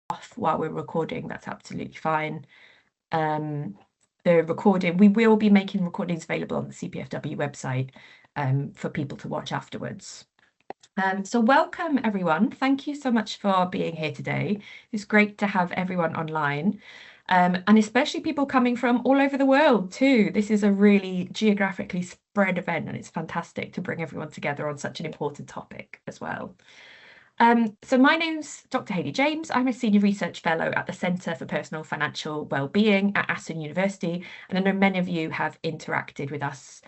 off while we're recording, that's absolutely fine. The recording, we will be making recordings available on the CPFW website for people to watch afterwards. So welcome everyone. Thank you so much for being here today. It's great to have everyone online. And especially people coming from all over the world too. This is a really geographically spread event and it's fantastic to bring everyone together on such an important topic as well. So my name's Dr. Hayley James. I'm a Senior Research Fellow at the Centre for Personal Financial Wellbeing at Aston University. And I know many of you have interacted with us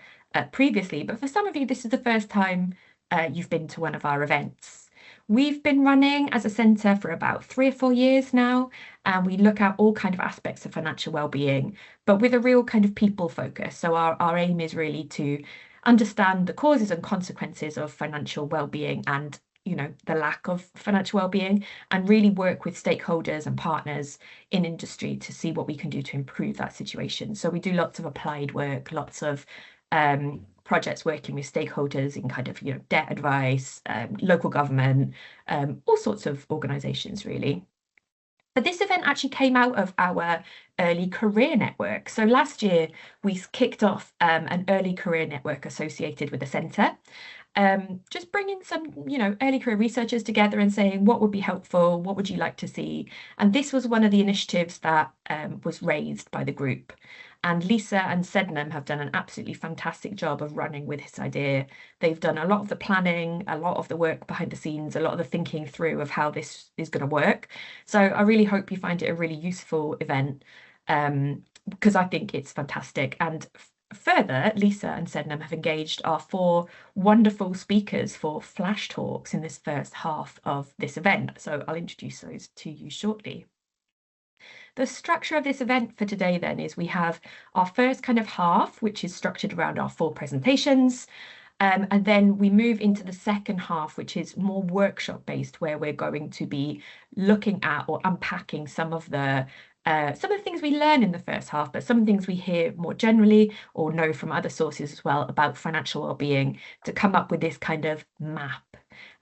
previously, but for some of you, this is the first time you've been to one of our events. We've been running as a centre for about 3 or 4 years now, and we look at all kind of aspects of financial wellbeing, but with a real kind of people focus. So our aim is really to understand the causes and consequences of financial wellbeing and the lack of financial wellbeing, and really work with stakeholders and partners in industry to see what we can do to improve that situation. So we do lots of applied work, lots of projects working with stakeholders in kind of debt advice, local government, all sorts of organisations really. But this event actually came out of our early career network. So last year we kicked off an early career network associated with the centre. Just bringing some, early career researchers together and saying what would be helpful, what would you like to see? And this was one of the initiatives that was raised by the group. And Lisa and Sednam have done an absolutely fantastic job of running with this idea. They've done a lot of the planning, a lot of the work behind the scenes, a lot of the thinking through of how this is going to work. So I really hope you find it a really useful event because I think it's fantastic. And further, Lisa and Sednam have engaged our 4 wonderful speakers for flash talks in this first half of this event. So I'll introduce those to you shortly. The structure of this event for today then is we have our first kind of half, which is structured around our 4 presentations. And then we move into the second half, which is more workshop based, where we're going to be looking at or unpacking some of the things we learn in the first half, but some things we hear more generally or know from other sources as well about financial well-being, to come up with this kind of map.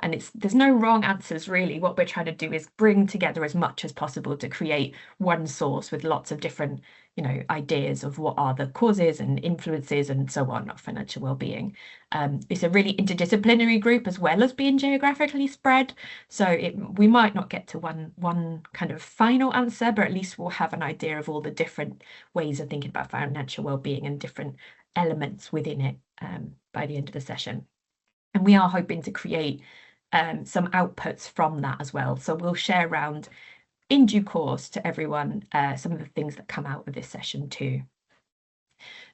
And there's no wrong answers really. What we're trying to do is bring together as much as possible to create one source with lots of different ideas of what are the causes and influences and so on of financial well-being. It's a really interdisciplinary group as well as being geographically spread. So we might not get to one kind of final answer, but at least we'll have an idea of all the different ways of thinking about financial well-being and different elements within it by the end of the session. And we are hoping to create some outputs from that as well. So we'll share around in due course to everyone some of the things that come out of this session too.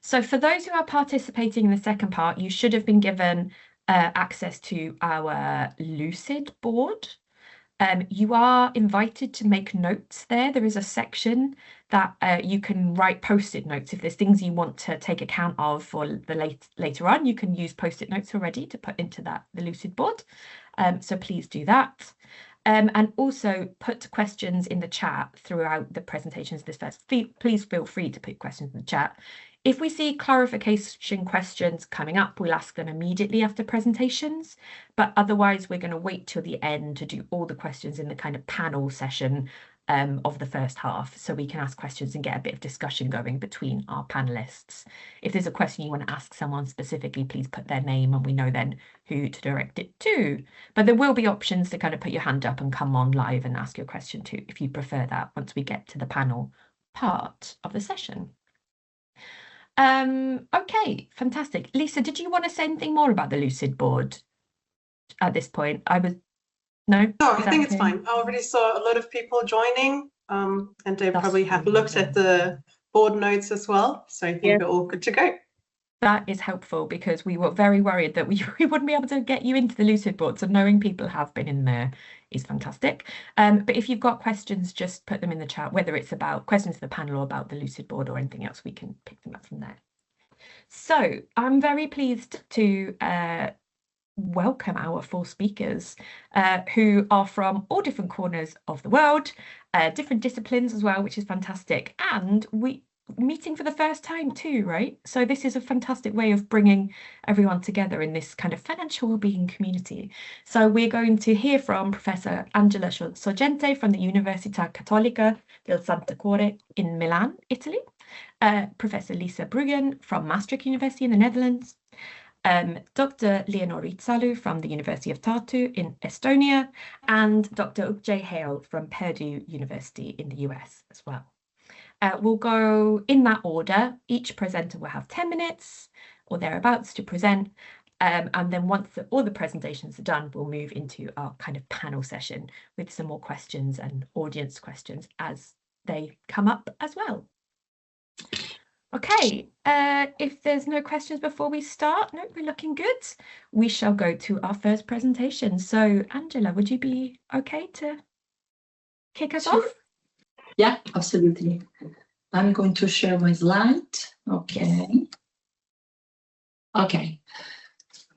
So for those who are participating in the second part, you should have been given access to our Lucid board. You are invited to make notes there. There is a section that you can write post-it notes. If there's things you want to take account of for the later on, you can use post-it notes already to put into the Lucid board. So please do that. And also put questions in the chat throughout the presentations of this first. Please feel free to put questions in the chat. If we see clarification questions coming up, we'll ask them immediately after presentations, but otherwise we're going to wait till the end to do all the questions in the kind of panel session of the first half, so we can ask questions and get a bit of discussion going between our panelists. If there's a question you want to ask someone specifically, please put their name and we know then who to direct it to. But there will be options to kind of put your hand up and come on live and ask your question too, if you prefer that, once we get to the panel part of the session. Okay, fantastic. Lisa, did you want to say anything more about the Lucid board at this point? No, I think it's fine. I already saw a lot of people joining, and they probably have looked at the board notes as well. So I think we're all good to go. That is helpful because we were very worried that we wouldn't be able to get you into the Lucid board. So knowing people have been in there is fantastic. But if you've got questions, just put them in the chat, whether it's about questions to the panel or about the Lucid board or anything else, we can pick them up from there. So I'm very pleased to welcome our 4 speakers who are from all different corners of the world, different disciplines as well, which is fantastic. And meeting for the first time too, right? So this is a fantastic way of bringing everyone together in this kind of financial wellbeing community. So we're going to hear from Professor Angela Sorgente from the Università Cattolica del Santa Cuore in Milan, Italy, Professor Lisa Bruggen from Maastricht University in the Netherlands, Dr. Leonor Ritsalu from the University of Tartu in Estonia, and Dr. Ukjay Hale from Purdue University in the US as well. We'll go in that order. Each presenter will have 10 minutes or thereabouts to present. And then once all the presentations are done, we'll move into our kind of panel session with some more questions and audience questions as they come up as well. Okay, if there's no questions before we start, no, we're looking good. We shall go to our first presentation. So Angela, would you be okay to kick us off? Yeah, absolutely. I'm going to share my slide. Okay. Okay.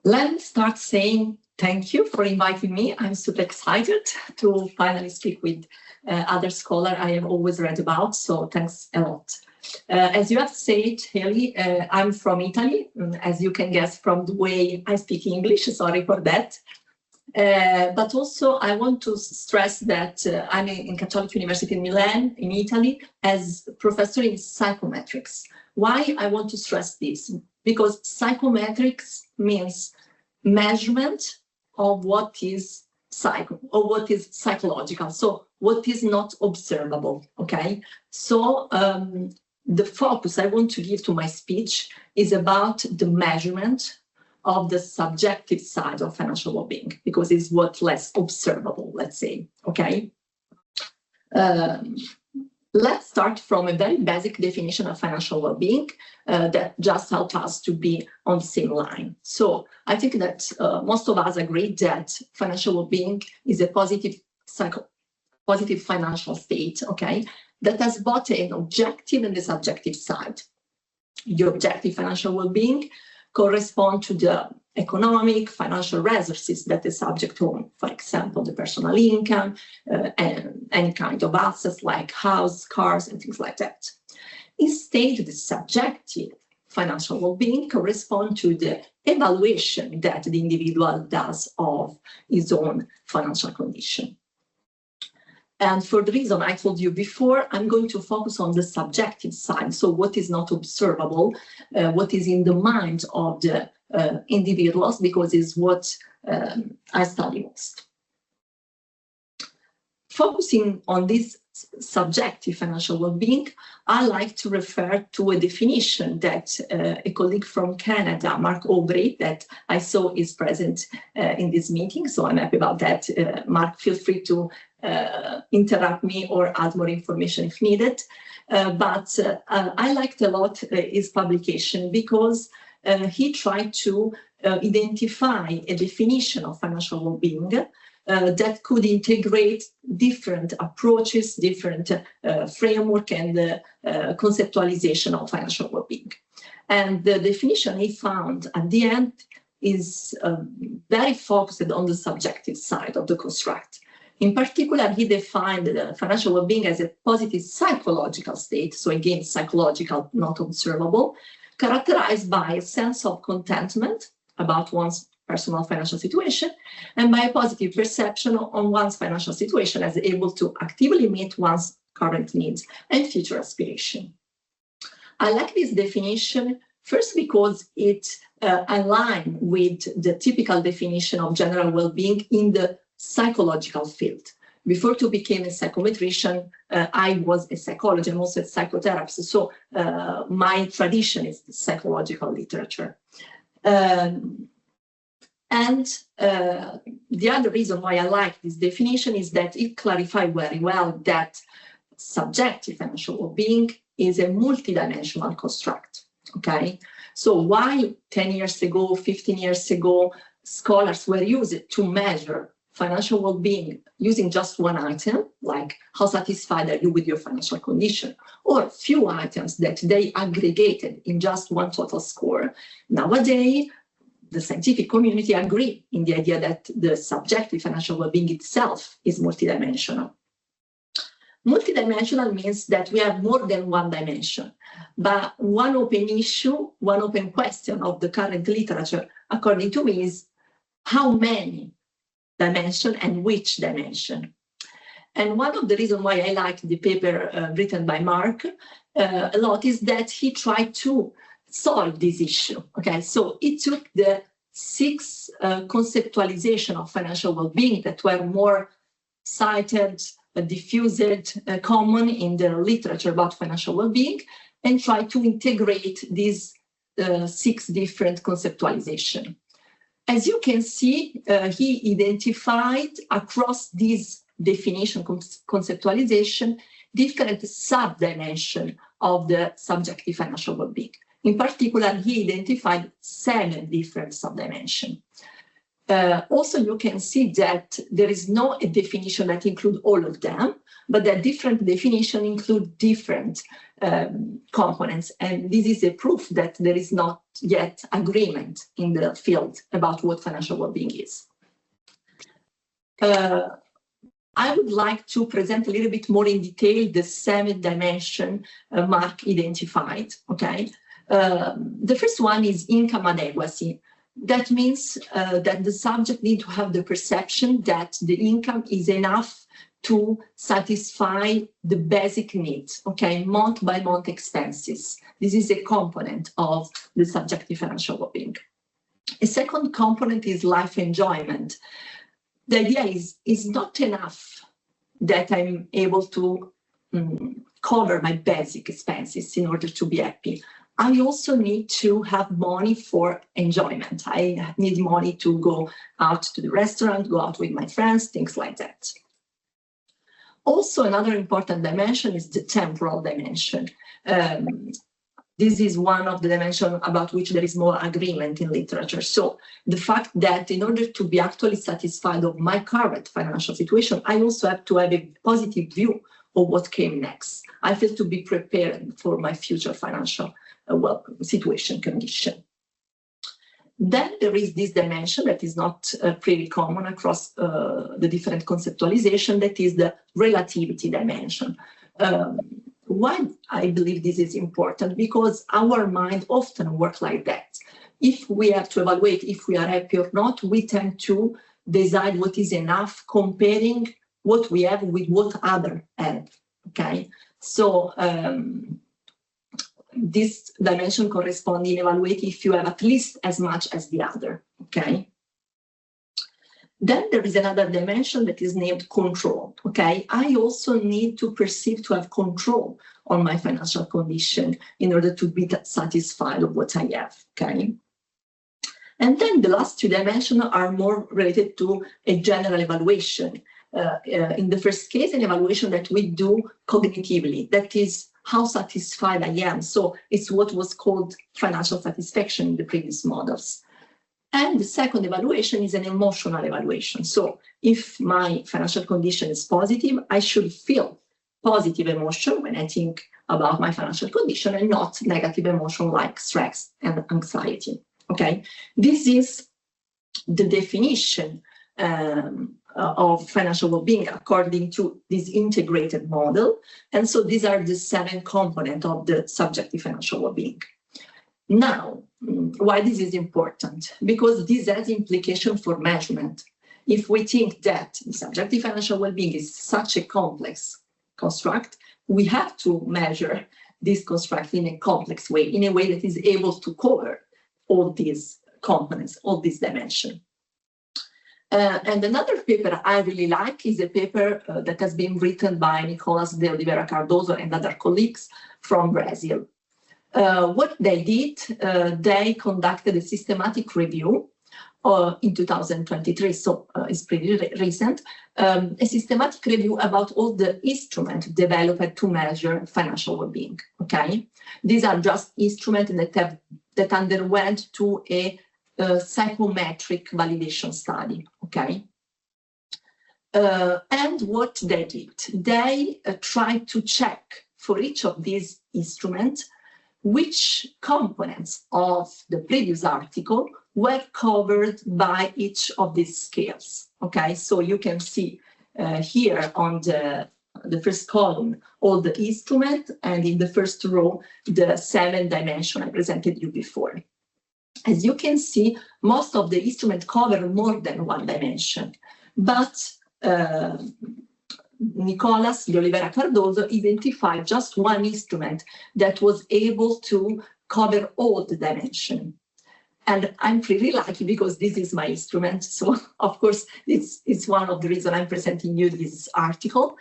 Let me start saying thank you for inviting me. I'm super excited to finally speak with other scholars I have always read about, so thanks a lot. As you have said, Haley, I'm from Italy, as you can guess from the way I speak English, sorry for that. But also I want to stress that I'm in Catholic University in Milan, in Italy, as professor in psychometrics. Why I want to stress this? Because psychometrics means measurement of what is psychological, so what is not observable, okay? So the focus I want to give to my speech is about the measurement of the subjective side of financial well-being, because it's what less observable, let's say, okay? Let's start from a very basic definition of financial well-being that just helps us to be on the same line. So I think that most of us agree that financial well-being is a positive financial state, okay, that has both an objective and a subjective side. The objective financial well-being correspond to the economic, financial resources that the subject owns, for example, the personal income, and any kind of assets like house, cars, and things like that. Instead, the subjective financial well-being correspond to the evaluation that the individual does of his own financial condition. And for the reason I told you before, I'm going to focus on the subjective side. So what is not observable, what is in the mind of the individuals, because it's what I study most. Focusing on this subjective financial well-being, I like to refer to a definition that a colleague from Canada, Mark Aubrey, that I saw is present in this meeting. So I'm happy about that. Mark, feel free to interrupt me or add more information if needed. But I liked a lot his publication because he tried to identify a definition of financial well-being that could integrate different approaches, different framework and conceptualization of financial well-being. And the definition he found at the end is very focused on the subjective side of the construct. In particular, he defined financial well-being as a positive psychological state, so again, psychological, not observable, characterized by a sense of contentment about one's personal financial situation and by a positive perception on one's financial situation as able to actively meet one's current needs and future aspiration. I like this definition first because it aligns with the typical definition of general well-being in the psychological field. Before to become a psychometrician, I was a psychologist and also a psychotherapist. So my tradition is the psychological literature. And the other reason why I like this definition is that it clarifies very well that subjective financial well-being is a multidimensional construct. Okay, so while 10 years ago, 15 years ago, scholars were used to measure financial well-being using just one item, like how satisfied are you with your financial condition, or few items that they aggregated in just one total score. Nowadays, the scientific community agree in the idea that the subjective financial well-being itself is multidimensional. Multidimensional means that we have more than one dimension, but one open issue, one open question of the current literature, according to me, is how many dimension and which dimension. And one of the reasons why I like the paper written by Mark a lot is that he tried to solve this issue. Okay, so he took the 6 conceptualization of financial well-being that were more cited, diffused, common in the literature about financial well-being, and tried to integrate these 6 different conceptualization. As you can see, he identified across these definition conceptualization different sub-dimensions of the subjective financial well-being. In particular, he identified 7 different sub-dimensions. Also, you can see that there is no definition that includes all of them, but that different definitions include different components. And this is a proof that there is not yet agreement in the field about what financial well-being is. I would like to present a little bit more in detail the 7 dimensions Mark identified, okay? The first one is income adequacy. That means that the subject needs to have the perception that the income is enough to satisfy the basic needs, okay, month-by-month expenses. This is a component of the subjective financial well-being. A second component is life enjoyment. The idea is it's not enough that I'm able to cover my basic expenses in order to be happy. I also need to have money for enjoyment. I need money to go out to the restaurant, go out with my friends, things like that. Also, another important dimension is the temporal dimension. This is one of the dimensions about which there is more agreement in literature. So the fact that in order to be actually satisfied of my current financial situation, I also have to have a positive view of what came next. I feel to be prepared for my future financial situation, condition. Then there is this dimension that is not pretty common across the different conceptualization, that is the relativity dimension. Why I believe this is important? Because our mind often works like that. If we have to evaluate if we are happy or not, we tend to decide what is enough, comparing what we have with what others have, okay? So this dimension corresponds in evaluating if you have at least as much as the other, okay? Then there is another dimension that is named control, okay? I also need to perceive to have control on my financial condition in order to be satisfied of what I have, okay? And then the last 2 dimensions are more related to a general evaluation. In the first case, an evaluation that we do cognitively, that is how satisfied I am. So it's what was called financial satisfaction in the previous models. And the second evaluation is an emotional evaluation. So if my financial condition is positive, I should feel positive emotion when I think about my financial condition and not negative emotion like stress and anxiety, okay? This is the definition of financial well-being according to this integrated model. And so these are the 7 components of the subjective financial well-being. Now, why this is important? Because this has implication for measurement. If we think that the subjective financial well-being is such a complex construct, we have to measure this construct in a complex way, in a way that is able to cover all these components, all these dimensions. And another paper I really like is a paper that has been written by Nicolas de Oliveira Cardoso and other colleagues from Brazil. What they did, they conducted a systematic review in 2023, so it's pretty recent, a systematic review about all the instruments developed to measure financial well-being, okay? These are just instruments that underwent to a psychometric validation study, okay? And what they did, they tried to check for each of these instruments which components of the previous article were covered by each of these scales, okay? So you can see here on the the first column, all the instrument, and in the first row, the 7 dimension I presented you before. As you can see, most of the instruments cover more than 1 dimension, but Nicolas de Oliveira Cardoso identified just 1 instrument that was able to cover all the dimension. And I'm pretty lucky because this is my instrument. So of course, it's one of the reasons I'm presenting you this article.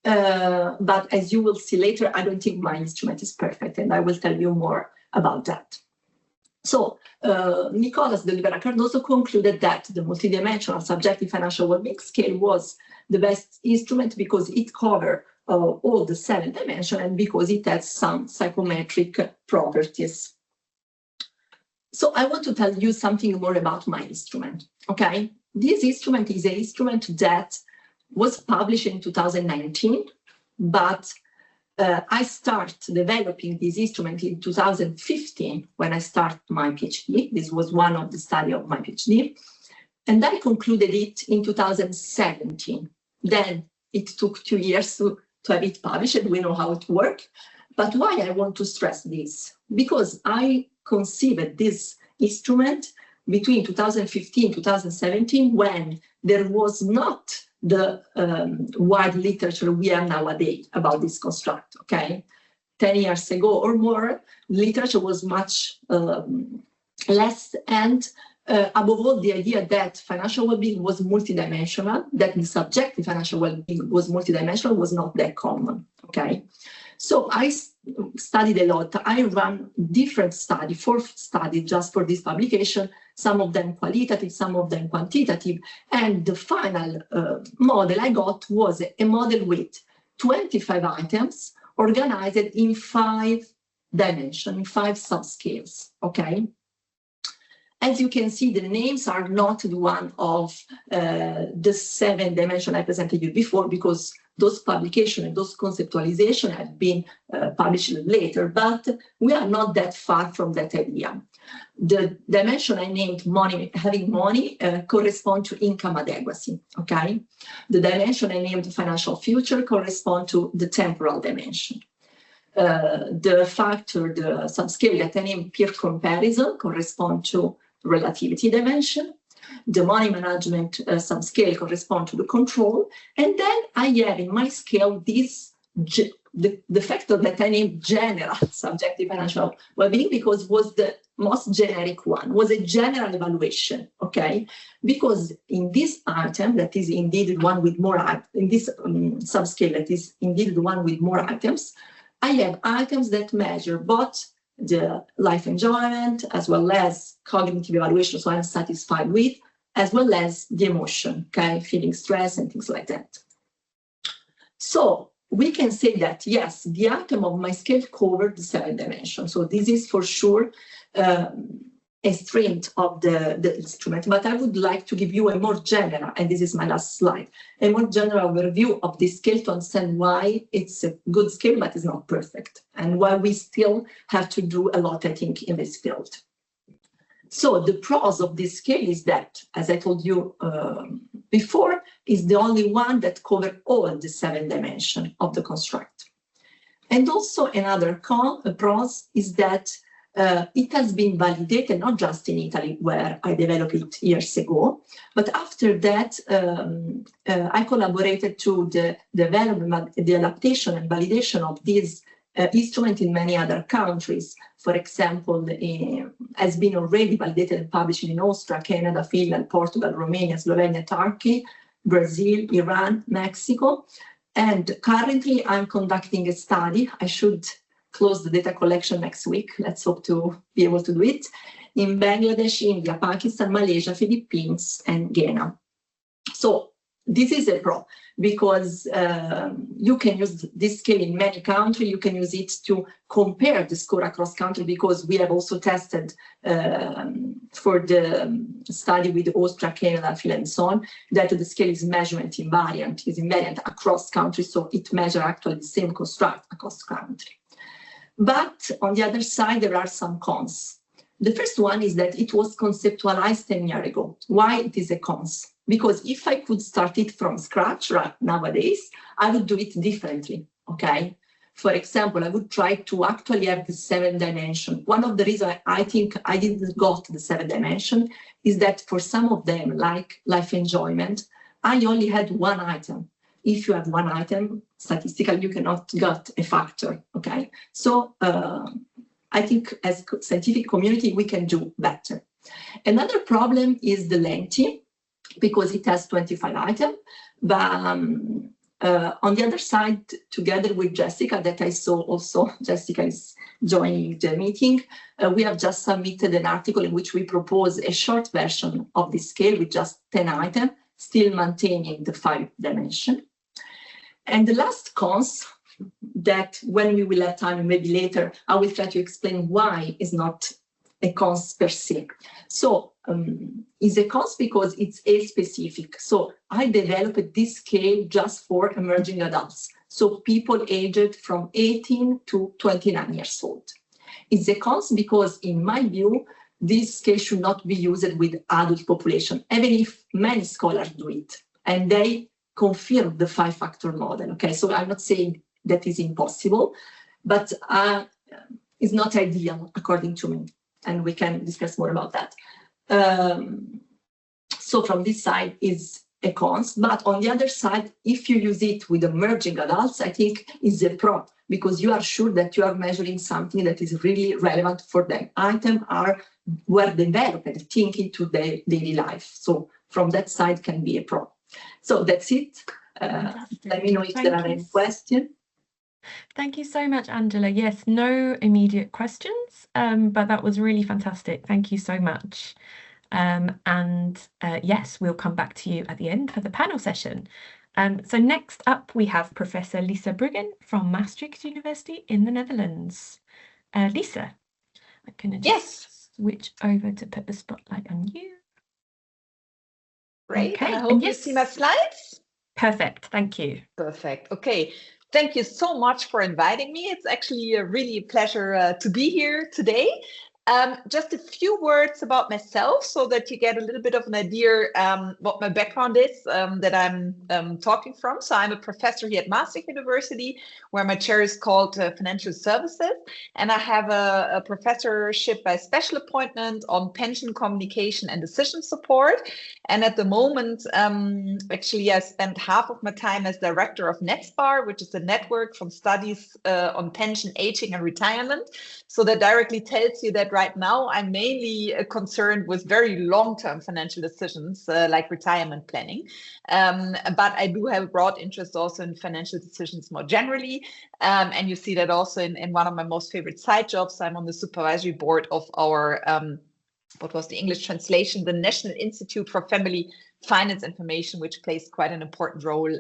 But as you will see later, I don't think my instrument is perfect, and I will tell you more about that. So Nicolas de Oliveira Cardoso concluded that the multidimensional subjective financial well-being scale was the best instrument because it covered all the 7 dimensions and because it has some psychometric properties. So I want to tell you something more about my instrument, okay? This instrument is an instrument that was published in 2019, but I started developing this instrument in 2015 when I started my PhD. This was one of the studies of my PhD. And I concluded it in 2017. Then it took 2 years to have it published. We know how it works. But why I want to stress this? Because I conceived this instrument between 2015 and 2017 when there was not the wide literature we have nowadays about this construct, okay? 10 years ago or more, literature was much less, and above all, the idea that financial well-being was multidimensional, that the subjective financial well-being was multidimensional was not that common, okay? So I studied a lot. I ran different studies, 4 studies just for this publication, some of them qualitative, some of them quantitative. And the final model I got was a model with 25 items organized in 5 dimensions, in 5 subscales, okay? As you can see, the names are not the one of the 7 dimensions I presented you before, because those publications and those conceptualizations have been published later, but we are not that far from that idea. The dimension I named money, having money, correspond to income adequacy, okay? The dimension I named financial future correspond to the temporal dimension. The factor, the subscale that I named peer comparison correspond to relativity dimension. The money management subscale correspond to the control. And then I have in my scale this, the factor that I named general subjective financial well-being because was the most generic one, was a general evaluation, okay? Because in this item, that is indeed the one with more, in this subscale, that is indeed the one with more items, I have items that measure both the life enjoyment as well as cognitive evaluation, so I'm satisfied with, as well as the emotion, okay, feeling stress and things like that. So we can say that, yes, the item of my scale covered the 7 dimensions. So this is for sure a strength of the instrument, but I would like to give you a more general, and this is my last slide, a more general overview of this scale to understand why it's a good scale, but it's not perfect, and why we still have to do a lot, I think, in this field. So the pros of this scale is that, as I told you before, is the only one that covers all the 7 dimensions of the construct. And also another pros is that it has been validated not just in Italy, where I developed it years ago, but after that, I collaborated to the development, the adaptation and validation of this instrument in many other countries. For example, has been already validated and published in Austria, Canada, Finland, Portugal, Romania, Slovenia, Turkey, Brazil, Iran, Mexico. And currently I'm conducting a study. I should close the data collection next week. Let's hope to be able to do it in Bangladesh, India, Pakistan, Malaysia, Philippines, and Ghana. So this is a pro because you can use this scale in many countries. You can use it to compare the score across country because we have also tested for the study with Austria, Canada, Finland, and so on, that the scale is invariant across countries. So it measures actually the same construct across country. But on the other side, there are some cons. The first one is that it was conceptualized 10 years ago. Why it is a cons? because if I could start it from scratch right nowadays, I would do it differently, okay? For example, I would try to actually have the 7 dimension. One of the reasons I think I didn't got the 7 dimension is that for some of them, like life enjoyment, I only had 1 item. If you have 1 item, statistically, you cannot get a factor, okay? So I think as scientific community, we can do better. Another problem is the lengthy, because it has 25 items. But on the other side, together with Jessica, that I saw also, Jessica is joining the meeting, we have just submitted an article in which we propose a short version of the scale with just 10 items, still maintaining the 5 dimension. And the last cons, that when we will have time, maybe later, I will try to explain why is not a cons per se. So it's a cons because it's age specific. So I developed this scale just for emerging adults. So people aged from 18 to 29 years old. It's a cons because in my view, this scale should not be used with adult population, even if many scholars do it. And they confirm the 5-factor model. Okay, so I'm not saying that is impossible, but it's not ideal according to me. And we can discuss more about that. So from this side is a cons, but on the other side, if you use it with emerging adults, I think is a pro, because you are sure that you are measuring something that is really relevant for them. Items were developed thinking to their daily life. So from that side can be a pro. So that's it. Let me know if there are any questions. Thank you so much, Angela. Yes, no immediate questions, but that was really fantastic. Thank you so much. Yes, we'll come back to you at the end for the panel session. So next up, we have Professor Lisa Bruggen from Maastricht University in the Netherlands. Lisa, I'm going to just switch over to put the spotlight on you. Great. Okay. I hope you see my slides. Perfect. Thank you. Perfect. Okay. Thank you so much for inviting me. It's actually a really pleasure to be here today. Just a few words about myself so that you get a little bit of an idea what my background is that I'm talking from. So I'm a professor here at Maastricht University, where my chair is called Financial Services. And I have a professorship by special appointment on pension communication and decision support. And at the moment, actually, I spent half of my time as director of NetSpar, which is a network from studies on pension, aging, and retirement. So that directly tells you that right now I'm mainly concerned with very long-term financial decisions like retirement planning. But I do have a broad interest also in financial decisions more generally. And you see that also in one of my most favorite side jobs. I'm on the supervisory board of our what was the English translation, the National Institute for Family Finance Information, which plays quite an important role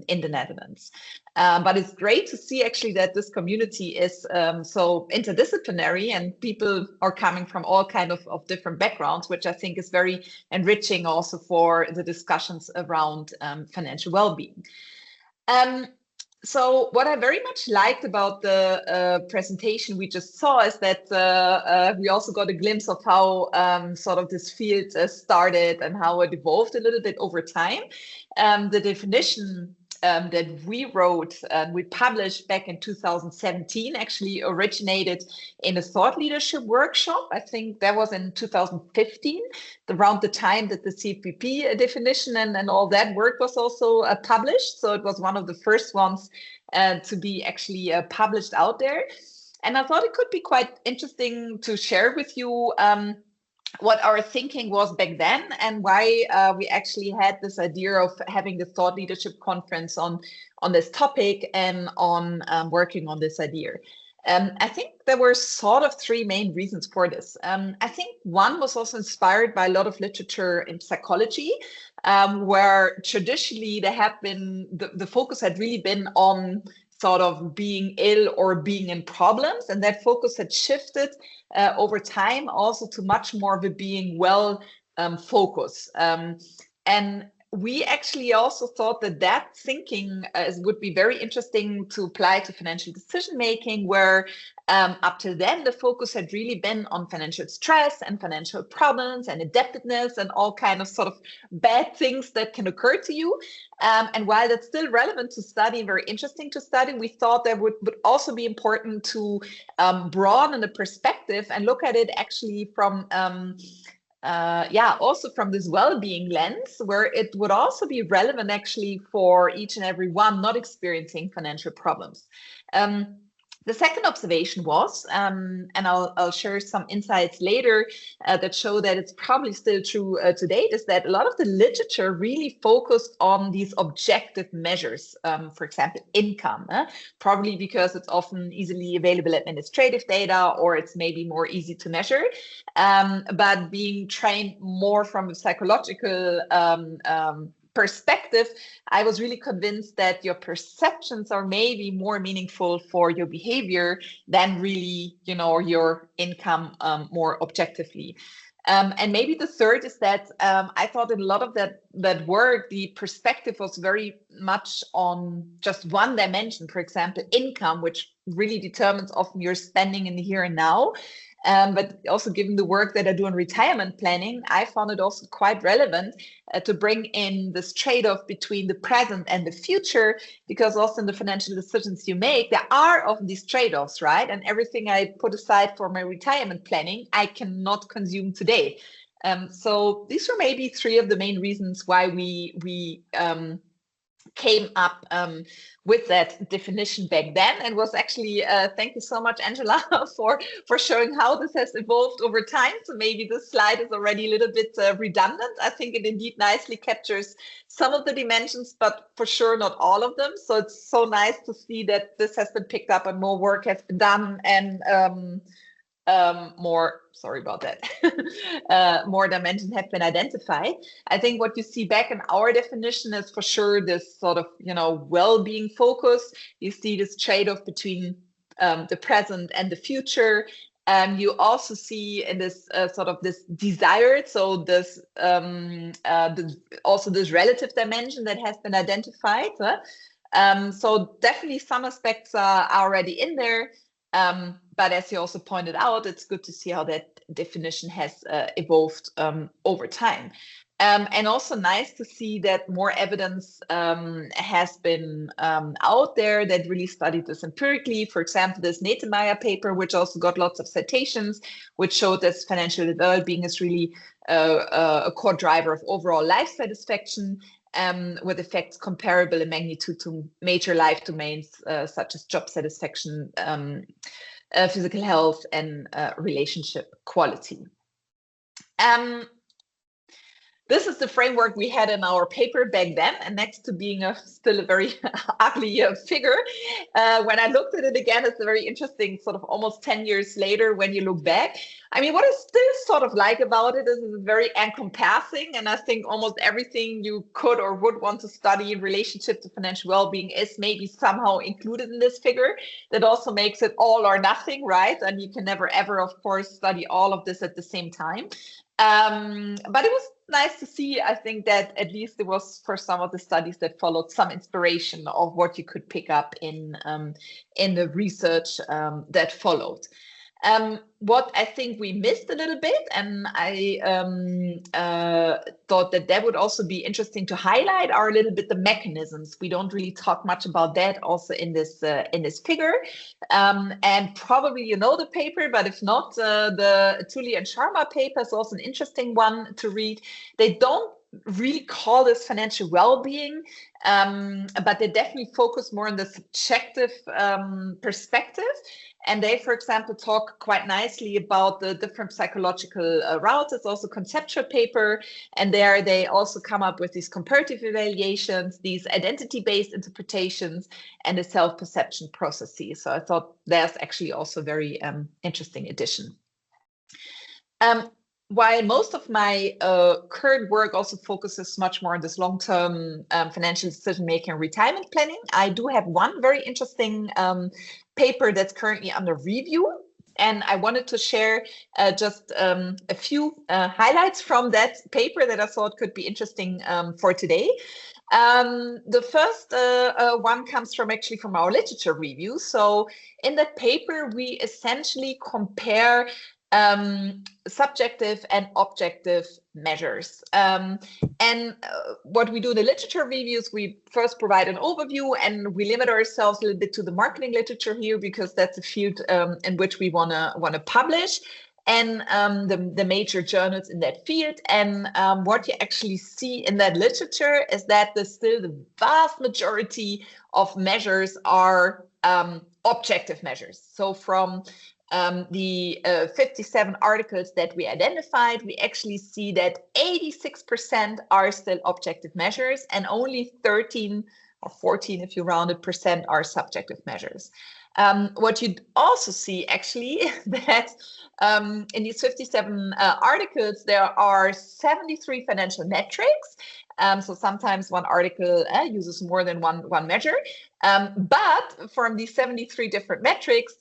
in the Netherlands. But it's great to see actually that this community is so interdisciplinary and people are coming from all kind of different backgrounds, which I think is very enriching also for the discussions around financial well-being. So what I very much liked about the presentation we just saw is that we also got a glimpse of how sort of this field started and how it evolved a little bit over time. The definition that we wrote and we published back in 2017 actually originated in a thought leadership workshop. I think that was in 2015, around the time that the CPP definition and all that work was also published. So it was one of the first ones to be actually published out there. And I thought it could be quite interesting to share with you what our thinking was back then and why we actually had this idea of having the thought leadership conference on this topic and on working on this idea. I think there were sort of 3 main reasons for this. I think one was also inspired by a lot of literature in psychology, where traditionally there have been, the focus had really been on sort of being ill or being in problems. And that focus had shifted over time also to much more of a being well focus. And we actually also thought that that thinking would be very interesting to apply to financial decision making, where up till then the focus had really been on financial stress and financial problems and indebtedness and all kind of sort of bad things that can occur to you. And while that's still relevant to study, very interesting to study, we thought that would also be important to broaden the perspective and look at it actually from also from this well-being lens, where it would also be relevant actually for each and every one not experiencing financial problems. The second observation was, and I'll share some insights later that show that it's probably still true to date, is that a lot of the literature really focused on these objective measures, for example, income, probably because it's often easily available administrative data, or it's maybe more easy to measure, but being trained more from a psychological perspective, I was really convinced that your perceptions are maybe more meaningful for your behavior than really, your income more objectively. And maybe the third is that I thought in a lot of that work, the perspective was very much on just one dimension, for example, income, which really determines often your spending in the here and now. But also given the work that I do in retirement planning, I found it also quite relevant to bring in this trade-off between the present and the future, because also in the financial decisions you make, there are often these trade-offs, right? And everything I put aside for my retirement planning, I cannot consume today. So these were maybe three of the main reasons why we came up with that definition back then, and was actually thank you so much, Angela, for showing how this has evolved over time. So maybe this slide is already a little bit redundant. I think it indeed nicely captures some of the dimensions, but for sure not all of them. So it's so nice to see that this has been picked up and more work has been done, and more, sorry about that, more dimensions have been identified. I think what you see back in our definition is for sure this sort of, well-being focus. You see this trade-off between the present and the future. You also see in this sort of this desired, so this also this relative dimension that has been identified. So definitely some aspects are already in there. But as you also pointed out, it's good to see how that definition has evolved over time. And also nice to see that more evidence has been out there that really studied this empirically. For example, this Netemeyer paper, which also got lots of citations, which showed that financial well-being is really a core driver of overall life satisfaction, with effects comparable in magnitude to major life domains such as job satisfaction, physical health, and relationship quality. This is the framework we had in our paper back then, and next to being still a very ugly figure, when I looked at it again, it's a very interesting sort of almost 10 years later when you look back. I mean, what I still sort of like about it is it's very encompassing, and I think almost everything you could or would want to study in relationship to financial well-being is maybe somehow included in this figure. That also makes it all or nothing, right? And you can never ever, of course, study all of this at the same time. But it was nice to see, I think, that at least there was, for some of the studies that followed, some inspiration of what you could pick up in the research that followed. What I think we missed a little bit, and I thought that would also be interesting to highlight, are a little bit the mechanisms. We don't really talk much about that also in this figure. And probably you know the paper, but if not, the Tully and Sharma paper is also an interesting one to read. They don't really call this financial well-being, but they definitely focus more on the subjective perspective. And they, for example, talk quite nicely about the different psychological routes. It's also a conceptual paper. And there they also come up with these comparative evaluations, these identity-based interpretations, and the self-perception processes. So I thought that's actually also a very interesting addition. While most of my current work also focuses much more on this long-term financial decision-making and retirement planning, I do have one very interesting paper that's currently under review. And I wanted to share just a few highlights from that paper that I thought could be interesting for today. The first one comes from our literature review. So in that paper, we essentially compare subjective and objective measures. And what we do in the literature reviews, we first provide an overview, and we limit ourselves a little bit to the marketing literature here because that's a field in which we want to publish, and the major journals in that field. And what you actually see in that literature is that the vast majority of measures are objective measures. So from the 57 articles that we identified, we actually see that 86% are still objective measures, and only 13 or 14, if you round it, % are subjective measures. What you also see actually that in these 57 articles, there are 73 financial metrics. So sometimes one article uses more than one measure. But from these 73 different metrics,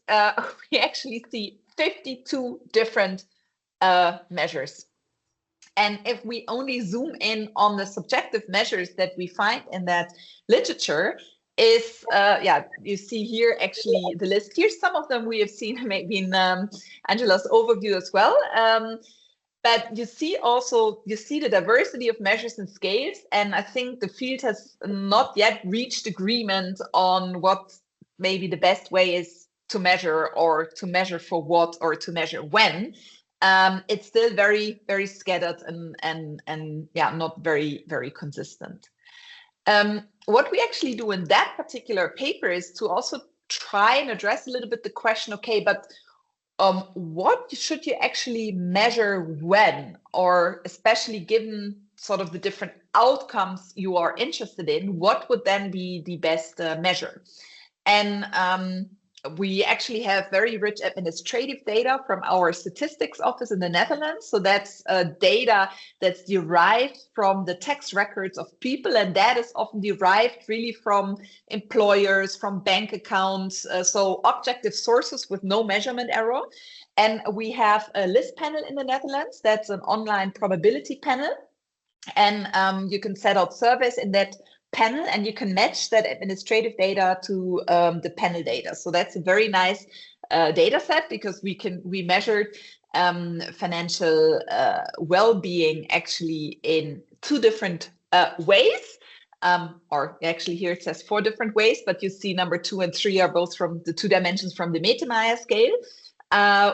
we actually see 52 different measures. And if we only zoom in on the subjective measures that we find in that literature, you see here actually the list here. Some of them we have seen maybe in Angela's overview as well. But you see the diversity of measures and scales, and I think the field has not yet reached agreement on what maybe the best way is to measure, or to measure for what, or to measure when. It's still very, very scattered and not very, very consistent. What we actually do in that particular paper is to also try and address a little bit the question, okay, but what should you actually measure when, or especially given sort of the different outcomes you are interested in, what would then be the best measure? And we actually have very rich administrative data from our statistics office in the Netherlands. So that's data that's derived from the tax records of people, and that is often derived really from employers, from bank accounts, so objective sources with no measurement error. And we have a list panel in the Netherlands. That's an online probability panel. And you can set out surveys in that panel, and you can match that administrative data to the panel data. So that's a very nice data set, because we measured financial well-being actually in 2 different ways. Or actually here it says 4 different ways, but you see number 2 and 3 are both from the 2 dimensions from the Metemeyer scale.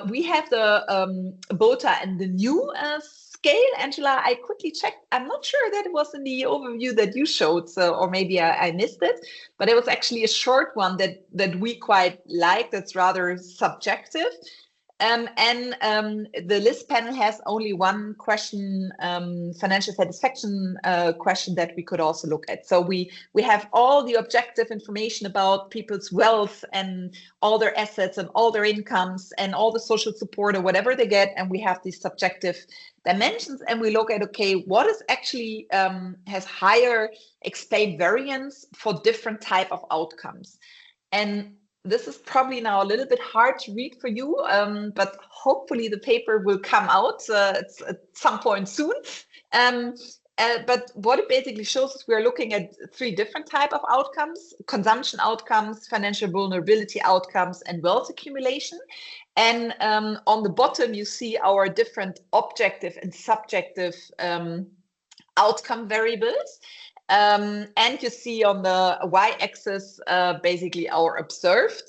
We have the BOTA and the new scale. Angela, I quickly checked. I'm not sure that it was in the overview that you showed, so, or maybe I missed it, but it was actually a short one that we quite like. That's rather subjective. And the list panel has only one question, financial satisfaction question that we could also look at. So we have all the objective information about people's wealth and all their assets and all their incomes and all the social support or whatever they get. And we have these subjective dimensions, and we look at, okay, what is actually has higher explained variance for different type of outcomes. And this is probably now a little bit hard to read for you, but hopefully the paper will come out at some point soon. But what it basically shows is we are looking at 3 different types of outcomes: consumption outcomes, financial vulnerability outcomes, and wealth accumulation. And on the bottom, you see our different objective and subjective outcome variables. And you see on the y-axis basically our observed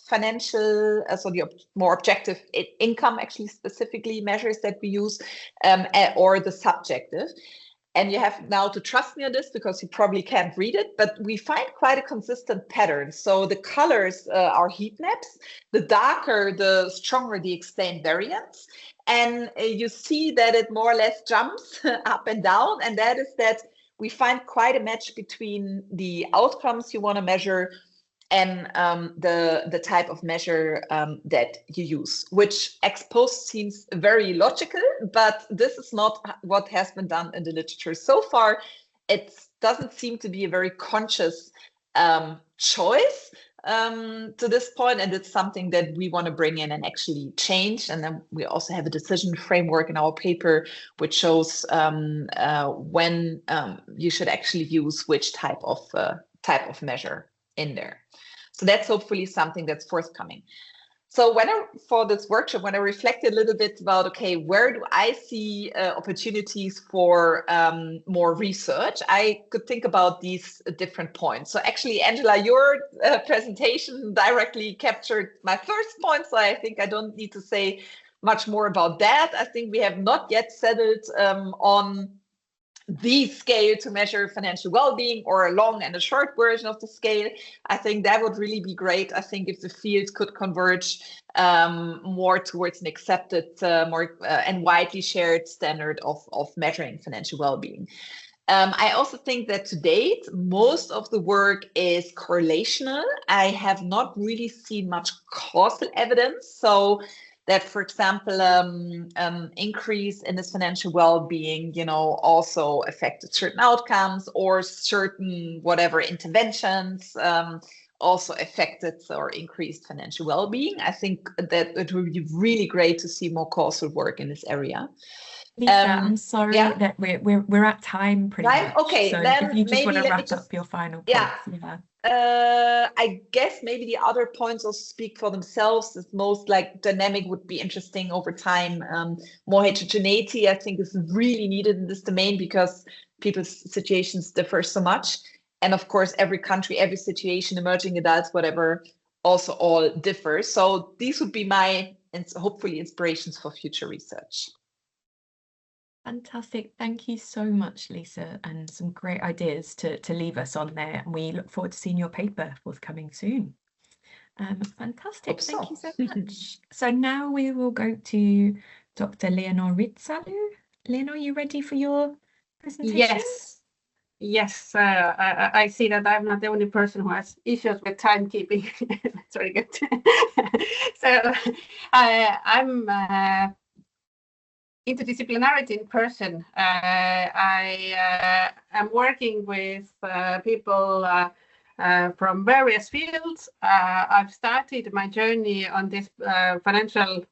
financial, so the more objective income, actually specifically measures that we use, or the subjective. And you have now to trust me on this, because you probably can't read it, but we find quite a consistent pattern. So the colors are heat maps. The darker, the stronger the explained variance. And you see that it more or less jumps up and down. And that is that we find quite a match between the outcomes you want to measure and the type of measure that you use, which ex post seems very logical, but this is not what has been done in the literature so far. It doesn't seem to be a very conscious choice. to this point, and it's something that we want to bring in and actually change. And then we also have a decision framework in our paper, which shows when you should actually use which type of measure in there. So that's hopefully something that's forthcoming. So for this workshop, when I reflected a little bit about, okay, where do I see opportunities for more research, I could think about these different points. So actually, Angela, your presentation directly captured my first point. So I think I don't need to say much more about that. I think we have not yet settled on the scale to measure financial well-being, or a long and a short version of the scale. I think that would really be great. I think if the field could converge more towards an accepted, more and widely shared standard of measuring financial well-being. I also think that to date, most of the work is correlational. I have not really seen much causal evidence. So that, for example, increase in this financial well-being, also affected certain outcomes, or certain whatever interventions also affected or increased financial well-being. I think that it would be really great to see more causal work in this area. Lisa, I'm sorry that we're at time pretty much. Okay, so then if you just want to wrap up your final points. I guess maybe the other points will speak for themselves. It's most like dynamic would be interesting over time. More heterogeneity, I think, is really needed in this domain because people's situations differ so much. And of course, every country, every situation, emerging adults, whatever, also all differ. So these would be my, and hopefully, inspirations for future research. Fantastic. Thank you so much, Lisa, and some great ideas to leave us on there. And we look forward to seeing your paper forthcoming soon. Fantastic. Thank you so much. So now we will go to Dr. Leonor Ritsalu. Leonor, are you ready for your presentation? Yes. I see that I'm not the only person who has issues with timekeeping. That's very good. So I'm interdisciplinarity person. I am working with people from various fields. I've started my journey on this financial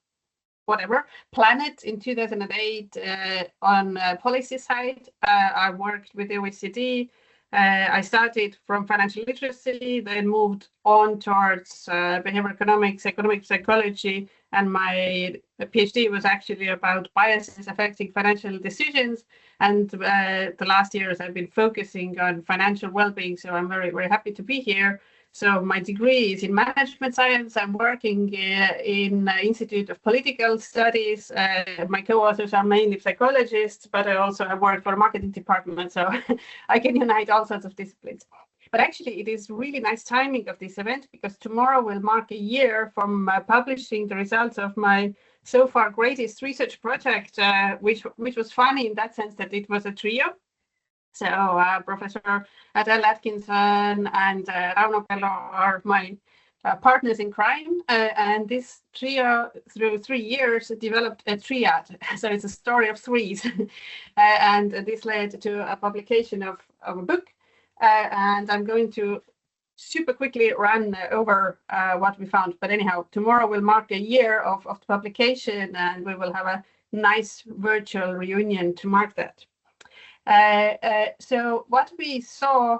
planet in 2008 on policy side. I worked with the OECD. I started from financial literacy, then moved on towards behavioral economics, economic psychology, and my PhD was actually about biases affecting financial decisions. And the last years I've been focusing on financial well-being, so I'm very, very happy to be here. So my degree is in management science. I'm working in Institute of Political Studies. My co-authors are mainly psychologists, but I also have worked for a marketing department, so I can unite all sorts of disciplines. But actually, it is really nice timing of this event because tomorrow will mark a year from publishing the results of my so far greatest research project, which was funny in that sense that it was a trio. So Professor Adele Atkinson and Rauno Pello are my partners in crime. And this trio, through 3 years, developed a triad. So it's a story of threes. And this led to a publication of a book. And I'm going to super quickly run over what we found. But anyhow, tomorrow will mark a year of the publication, and we will have a nice virtual reunion to mark that. So what we saw,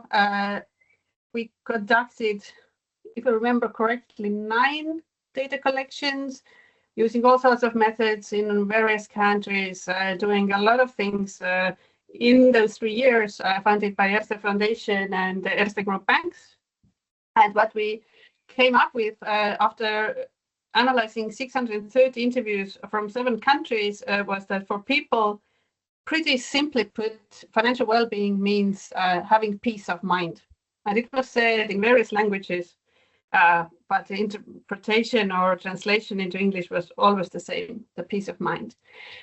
we conducted, if I remember correctly, 9 data collections using all sorts of methods in various countries, doing a lot of things in those 3 years, funded by Erste Foundation and the Erste Group banks. And what we came up with after analyzing 630 interviews from 7 countries was that for people, pretty simply put, financial well-being means having peace of mind. And it was said in various languages, but the interpretation or translation into English was always the same, the peace of mind.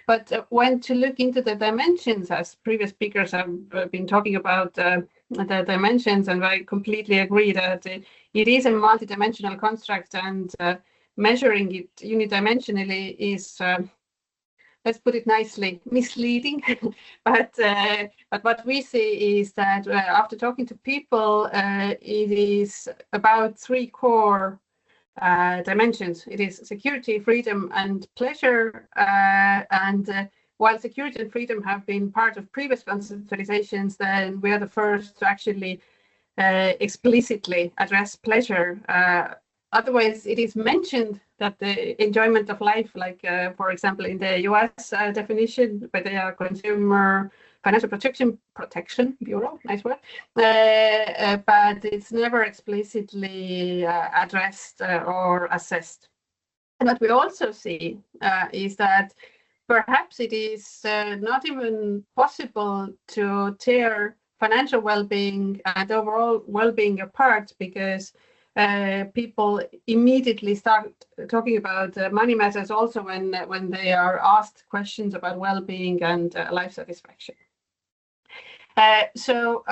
But when to look into the dimensions, as previous speakers have been talking about the dimensions, and I completely agree that it is a multidimensional construct, and measuring it unidimensionally is let's put it nicely, misleading. But what we see is that after talking to people, it is about 3 core dimensions. It is security, freedom, and pleasure. While security and freedom have been part of previous conceptualizations, then we are the first to actually explicitly address pleasure. Otherwise, it is mentioned that the enjoyment of life, like for example in the US definition, where they are Consumer Financial Protection Bureau, nice word, but it's never explicitly addressed or assessed. And what we also see is that perhaps it is not even possible to tear financial well-being and overall well-being apart, because people immediately start talking about money matters also when they are asked questions about well-being and life satisfaction. So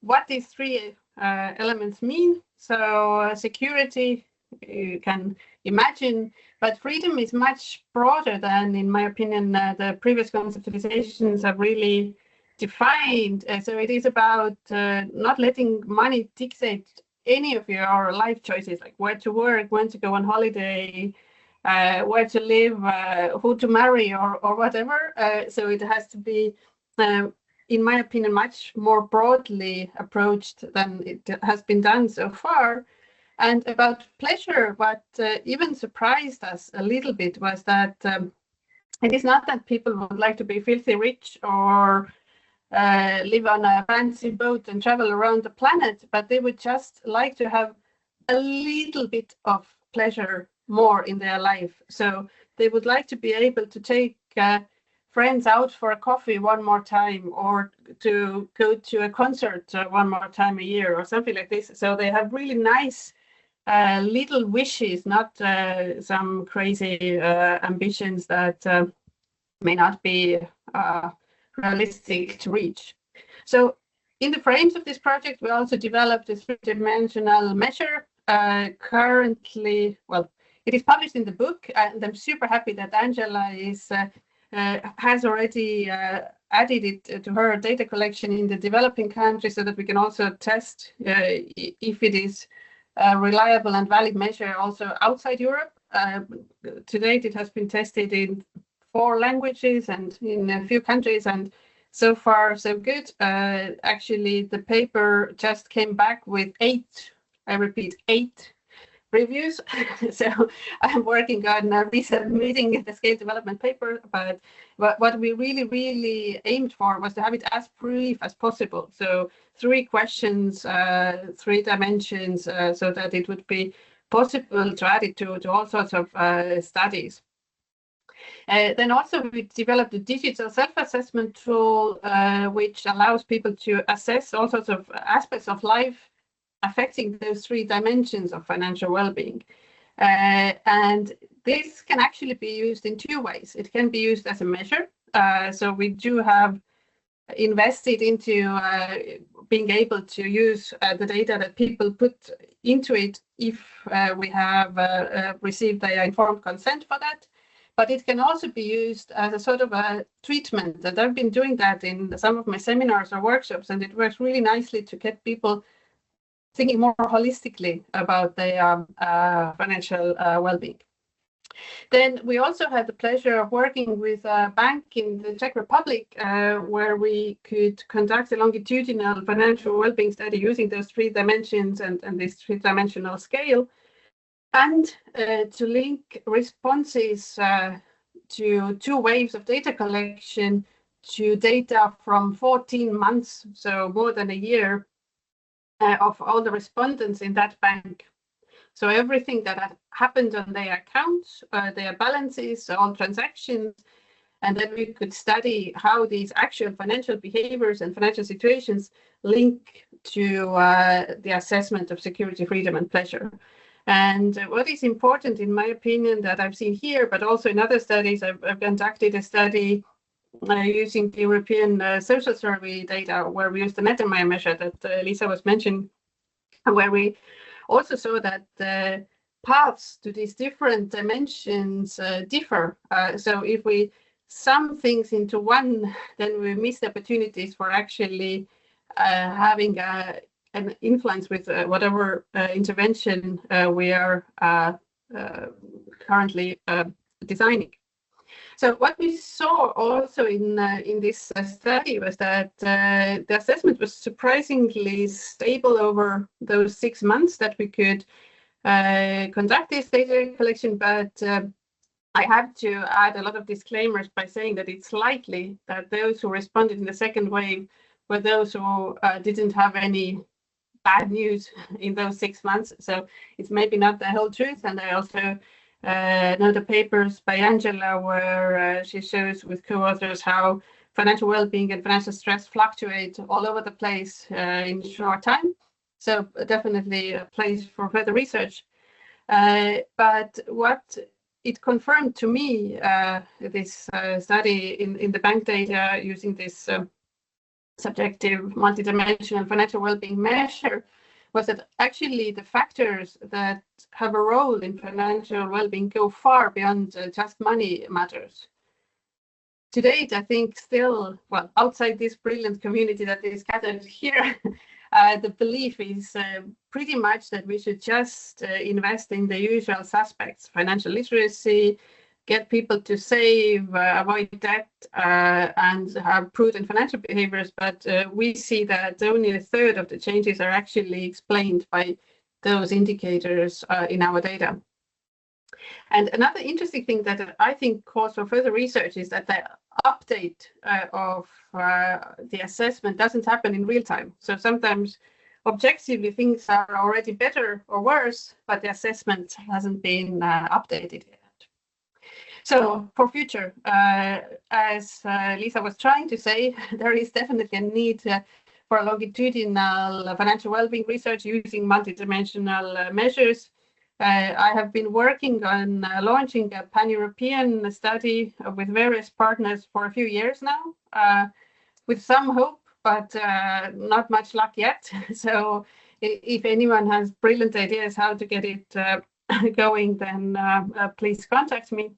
what these 3 elements mean. So security, you can imagine, but freedom is much broader than, in my opinion, the previous conceptualizations have really defined. So it is about not letting money dictate any of your life choices, like where to work, when to go on holiday, where to live, who to marry, or whatever. So it has to be, in my opinion, much more broadly approached than it has been done so far. And about pleasure, what even surprised us a little bit was that it is not that people would like to be filthy rich or live on a fancy boat and travel around the planet, but they would just like to have a little bit of pleasure more in their life. So they would like to be able to take friends out for a coffee one more time, or to go to a concert one more time a year, or something like this. So they have really nice little wishes, not some crazy ambitions that may not be realistic to reach. So in the frames of this project, we also developed a 3-dimensional measure. Currently, well, it is published in the book, and I'm super happy that Angela has already added it to her data collection in the developing countries, so that we can also test if it is a reliable and valid measure also outside Europe. To date, it has been tested in 4 languages and in a few countries, and so far so good. Actually, the paper just came back with 8, I repeat, 8 reviews. So I'm working on resubmitting the scale development paper, but what we really aimed for was to have it as brief as possible. So 3 questions, 3 dimensions, so that it would be possible to add it to all sorts of studies. Then also we developed a digital self-assessment tool, which allows people to assess all sorts of aspects of life affecting those 3 dimensions of financial well-being. And this can actually be used in 2 ways. It can be used as a measure. So we do have invested into being able to use the data that people put into it if we have received their informed consent for that. But it can also be used as a sort of a treatment. And I've been doing that in some of my seminars or workshops, and it works really nicely to get people thinking more holistically about their financial well-being. Then we also had the pleasure of working with a bank in the Czech Republic, where we could conduct a longitudinal financial well-being study using those 3 dimensions and this 3-dimensional scale, and to link responses to 2 waves of data collection to data from 14 months, so more than a year, of all the respondents in that bank. So everything that had happened on their accounts, their balances, all transactions, and then we could study how these actual financial behaviors and financial situations link to the assessment of security, freedom, and pleasure. And what is important, in my opinion, that I've seen here, but also in other studies, I've conducted a study using the European Social Survey data, where we used the Nettermeyer measure that Lisa was mentioning, where we also saw that the paths to these different dimensions differ. So if we some things into one, then we miss the opportunities for actually having an influence with whatever intervention we are currently designing. So what we saw also in this study was that the assessment was surprisingly stable over those 6 months that we could conduct this data collection, but I have to add a lot of disclaimers by saying that it's likely that those who responded in the second wave were those who didn't have any bad news in those 6 months. So it's maybe not the whole truth. And I also know the papers by Angela where she shows with co-authors how financial well-being and financial stress fluctuate all over the place in short time. So definitely a place for further research. But what it confirmed to me, this study in the bank data using this subjective multidimensional financial well-being measure, was that actually the factors that have a role in financial well-being go far beyond just money matters. To date, I think still, well, outside this brilliant community that is gathered here, the belief is pretty much that we should just invest in the usual suspects: financial literacy, get people to save, avoid debt, and have prudent financial behaviors. But we see that only a third of the changes are actually explained by those indicators in our data. And another interesting thing that I think calls for further research is that the update of the assessment doesn't happen in real time. So sometimes objectively things are already better or worse, but the assessment hasn't been updated yet. So for future, as Lisa was trying to say, there is definitely a need for a longitudinal financial well-being research using multidimensional measures. I have been working on launching a pan-European study with various partners for a few years now, with some hope, but not much luck yet. So if anyone has brilliant ideas how to get it going, then please contact me.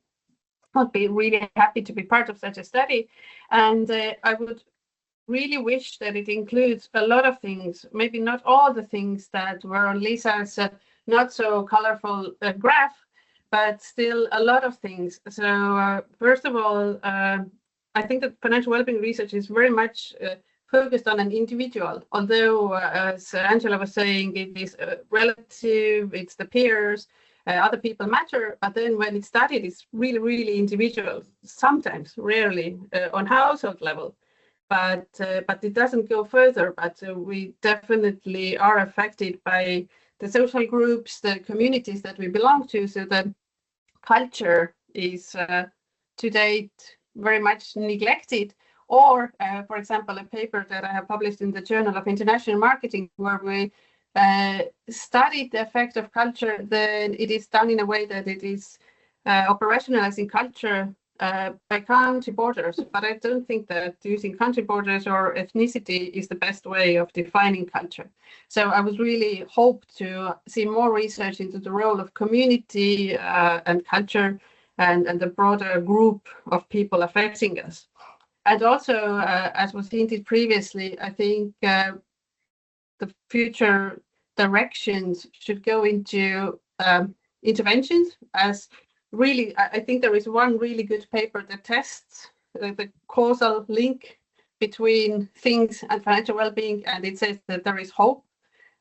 I'd be really happy to be part of such a study. And I would really wish that it includes a lot of things, maybe not all the things that were on Lisa's not so colorful graph, but still a lot of things. So first of all, I think that financial well-being research is very much focused on an individual, although as Angela was saying, it is relative, it's the peers, other people matter, but then when it's studied, it's really, really individual, sometimes, rarely on household level. But it doesn't go further, but we definitely are affected by the social groups, the communities that we belong to, so that culture is to date very much neglected. Or, for example, a paper that I have published in the Journal of International Marketing, where we studied the effect of culture, then it is done in a way that it is operationalizing culture by country borders. But I don't think that using country borders or ethnicity is the best way of defining culture. So I would really hope to see more research into the role of community and culture and the broader group of people affecting us. And also, as was hinted previously, I think the future directions should go into interventions. As really, I think there is one really good paper that tests the causal link between things and financial well-being, and it says that there is hope,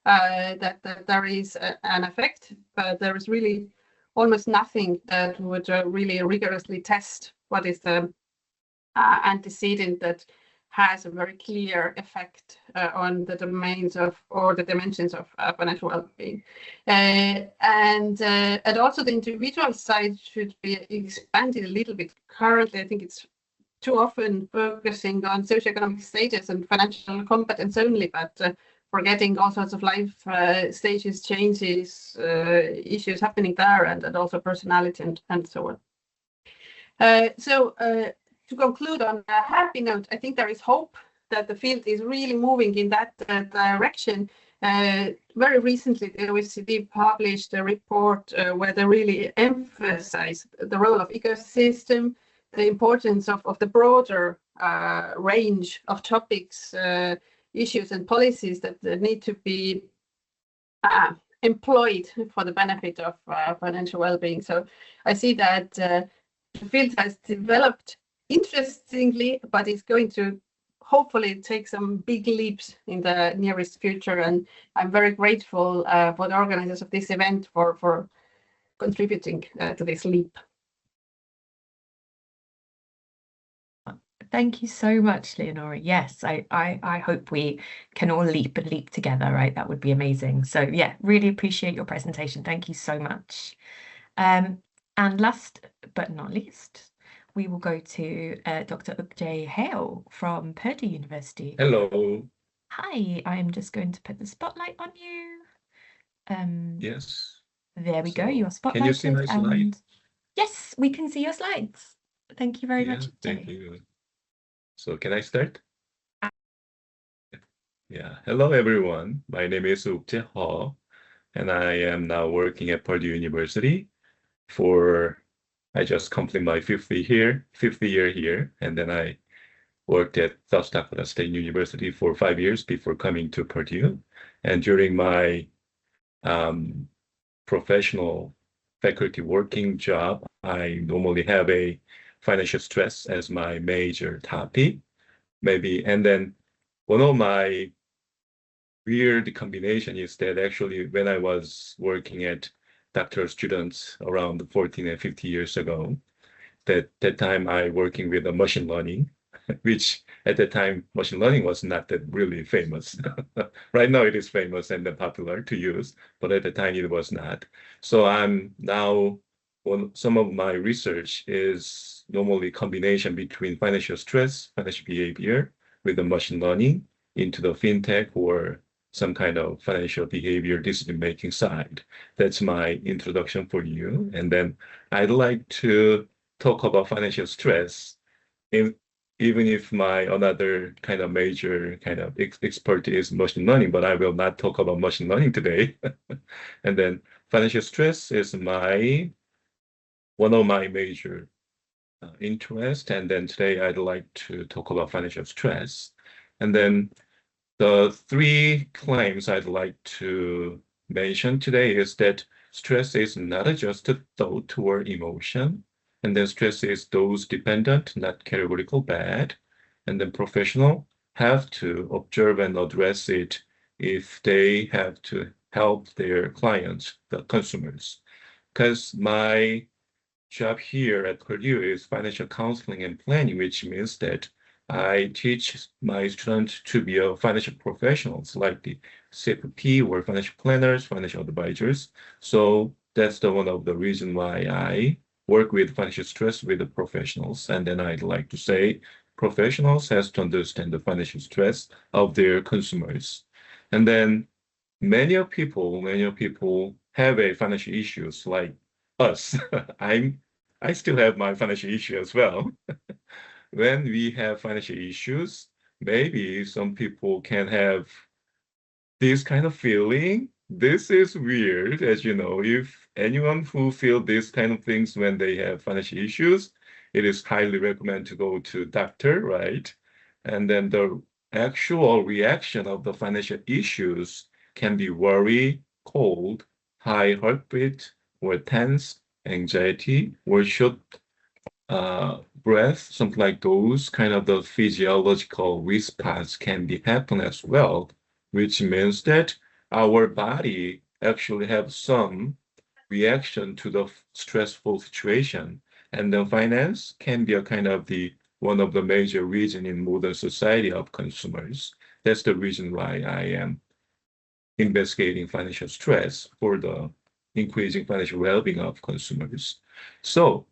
that there is an effect, but there is really almost nothing that would really rigorously test what is the antecedent that has a very clear effect on the domains of, or the dimensions of financial well-being. And also the individual side should be expanded a little bit. Currently, I think it's too often focusing on socioeconomic status and financial competence only, but forgetting all sorts of life stages, changes, issues happening there, and also personality and so on. To conclude on a happy note, I think there is hope that the field is really moving in that direction. Very recently, the OECD published a report where they really emphasize the role of ecosystem, the importance of the broader range of topics, issues and policies that need to be employed for the benefit of financial well-being. So I see that the field has developed interestingly, but it's going to hopefully take some big leaps in the nearest future. And I'm very grateful for the organizers of this event for contributing to this leap. Thank you so much, Leonora. Yes, I hope we can all leap and leap together, right? That would be amazing. So yeah, really appreciate your presentation. Thank you so much. And last but not least, we will go to Dr. Ukjay Hale from Purdue University. Hello. Hi, I'm just going to put the spotlight on you. Yes. There we go. You're spotlighted. Can you see my slides? Yes, we can see your slides. Thank you very much. Thank you. So can I start? Yeah. Hello, everyone. My name is Ukjay Hale, and I am now working at Purdue University I just completed my fifth year here, and then I worked at South Dakota State University for 5 years before coming to Purdue. And during my professional faculty working job, I normally have a financial stress as my major topic, maybe. And then one of my weird combination is that actually when I was working at doctoral students around 14 and 15 years ago, that time I working with machine learning, which at the time machine learning was not that really famous. Right now it is famous and popular to use, but at the time it was not. So I'm now, some of my research is normally combination between financial stress, financial behavior with the machine learning into the fintech or some kind of financial behavior decision-making side. That's my introduction for you. And then I'd like to talk about financial stress, even if my another kind of major kind of expert is machine learning, but I will not talk about machine learning today. And then financial stress is one of my major interest. And then today I'd like to talk about financial stress. And then the three claims I'd like to mention today is that stress is not just a thought or emotion. And then stress is dose dependent, not categorical bad. And then professional have to observe and address it if they have to help their clients, the consumers. Because my job here at Purdue is financial counseling and planning, which means that I teach my students to be financial professionals like the CPP or financial planners, financial advisors. So that's one of the reasons why I work with financial stress with the professionals. And then I'd like to say professionals has to understand the financial stress of their consumers. And then many people have a financial issues like us. I still have my financial issue as well. When we have financial issues, maybe some people can have this kind of feeling. This is weird, as you know. If anyone who feel this kind of things when they have financial issues, it is highly recommended to go to doctor, right? And then the actual reaction of the financial issues can be worry, cold, high heartbeat, or tense, anxiety, or short breath, something like those kind of the physiological response can be happen as well, which means that our body actually have some reaction to the stressful situation. And then finance can be a kind of one of the major reason in modern society of consumers. That's the reason why I am investigating financial stress for the increasing financial well-being of consumers. So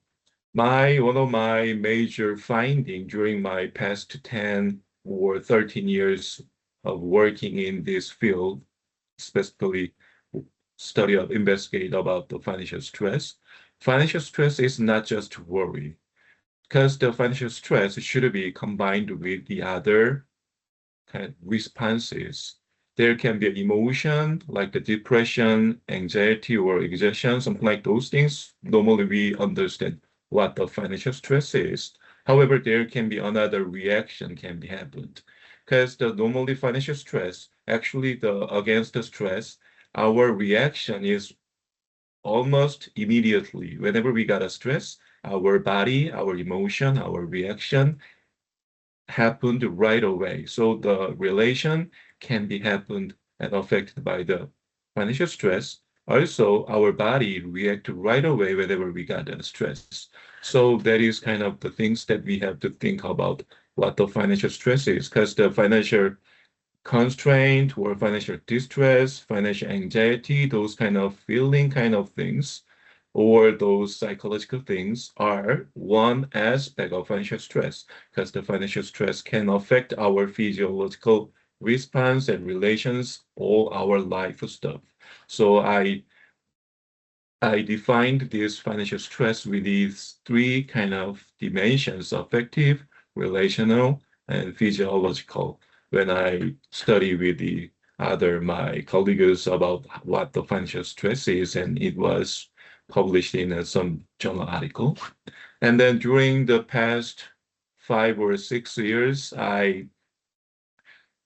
one of my major findings during my past 10 or 13 years of working in this field, specifically investigate about the financial stress. Financial stress is not just worry, because the financial stress should be combined with the other kind of responses. There can be an emotion like the depression, anxiety, or exhaustion, something like those things. Normally we understand what the financial stress is. However, there can be another reaction can be happened because the normally financial stress, actually against the stress, our reaction is almost immediately. Whenever we got a stress, our body, our emotion, our reaction happened right away. So the relation can be happened and affected by the financial stress. Also, our body react right away whenever we got a stress. So that is kind of the things that we have to think about what the financial stress is, because the financial constraint or financial distress, financial anxiety, those kind of feeling kind of things, or those psychological things are one aspect of financial stress, because the financial stress can affect our physiological response and relations, all our life stuff. So I defined this financial stress with these three kind of dimensions: affective, relational, and physiological. When I study with the other my colleagues about what the financial stress is, and it was published in some journal article. And then during the past 5 or 6 years, I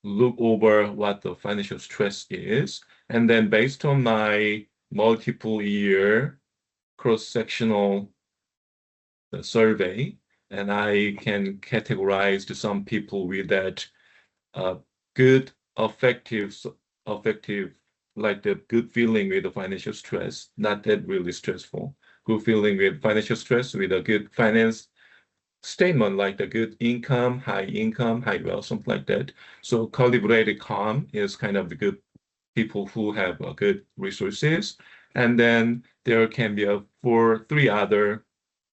look over what the financial stress is. And then based on my multiple year cross-sectional survey, and I can categorize to some people with that good affective, like the good feeling with the financial stress, not that really stressful. Good feeling with financial stress with a good finance statement, like the good income, high wealth, something like that. So calibrated calm is kind of the good people who have good resources. And then there can be three other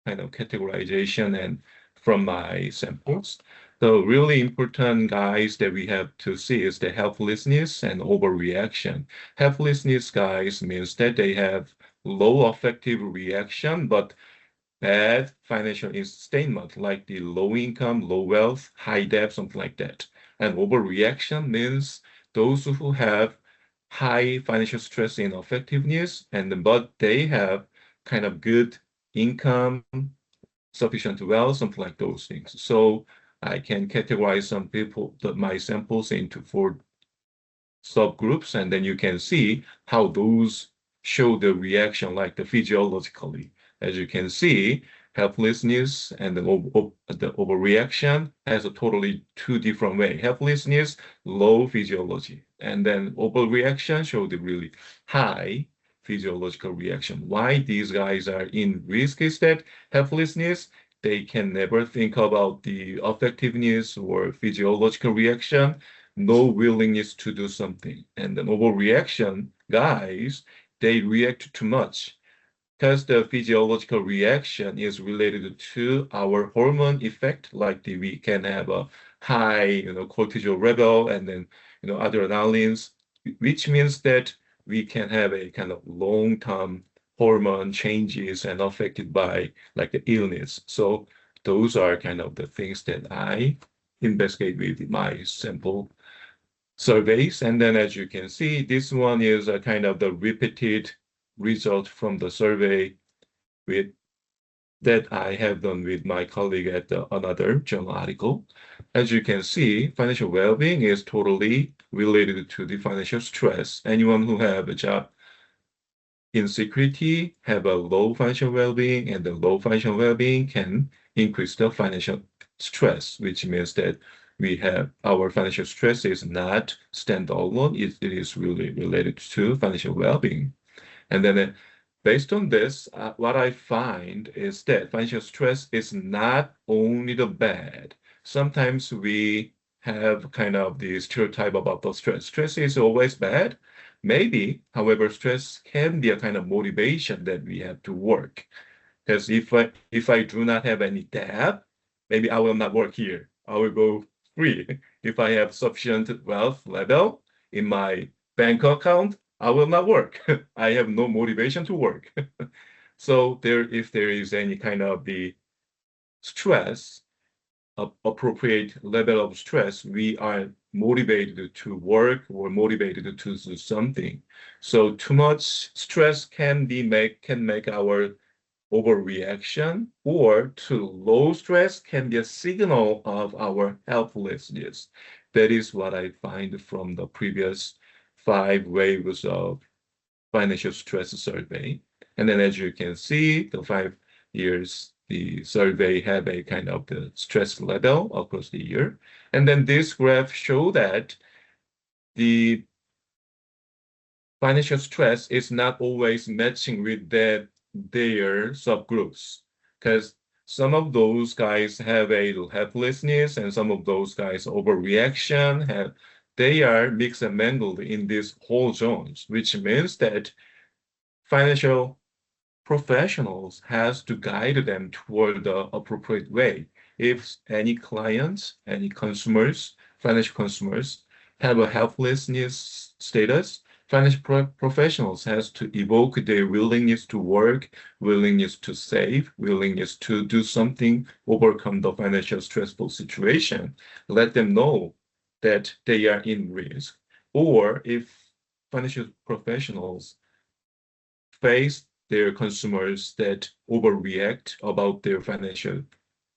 kind of categorization and from my samples. The really important guys that we have to see is the helplessness and overreaction. Helplessness guys means that they have low affective reaction, but bad financial statement, like the low income, low wealth, high debt, something like that. And overreaction means those who have high financial stress and effectiveness, but they have kind of good income, sufficient wealth, something like those things. So I can categorize some people, my samples into 4 subgroups, and then you can see how those show the reaction, like the physiologically. As you can see, helplessness and the overreaction has a totally 2 different way. Helplessness, low physiology, and then overreaction show the really high physiological reaction. Why these guys are in risk is that helplessness, they can never think about the effectiveness or physiological reaction, no willingness to do something. And then overreaction guys, they react too much, because the physiological reaction is related to our hormone effect, like we can have a high, cortisol level, and then, adrenalines, which means that we can have a kind of long-term hormone changes and affected by like the illness. So those are kind of the things that I investigate with my sample surveys. And then as you can see, this one is a kind of the repeated result from the survey with that I have done with my colleague at another journal article. As you can see, financial well-being is totally related to the financial stress. Anyone who have a job insecurity have a low financial well-being, and the low financial well-being can increase the financial stress, which means that we have our financial stress is not standalone. It is really related to financial well-being. And then based on this, what I find is that financial stress is not only the bad. Sometimes we have kind of the stereotype about the stress. Stress is always bad. Maybe, however, stress can be a kind of motivation that we have to work. Because if I do not have any debt, maybe I will not work here. I will go free. If I have sufficient wealth level in my bank account, I will not work. I have no motivation to work. So if there is any kind of the stress, appropriate level of stress, we are motivated to work or motivated to do something. So too much stress can make our overreaction or too low stress can be a signal of our helplessness. That is what I find from the previous 5 waves of financial stress survey. And then as you can see, the 5 years, the survey have a kind of the stress level across the year. And then this graph show that the financial stress is not always matching with their subgroups, because some of those guys have a helplessness and some of those guys overreaction. They are mixed and mangled in these whole zones, which means that financial professionals has to guide them toward the appropriate way. If any clients, any consumers, financial consumers have a helplessness status, financial professionals has to evoke their willingness to work, willingness to save, willingness to do something, overcome the financial stressful situation, let them know that they are in risk. Or if financial professionals face their consumers that overreact about their financial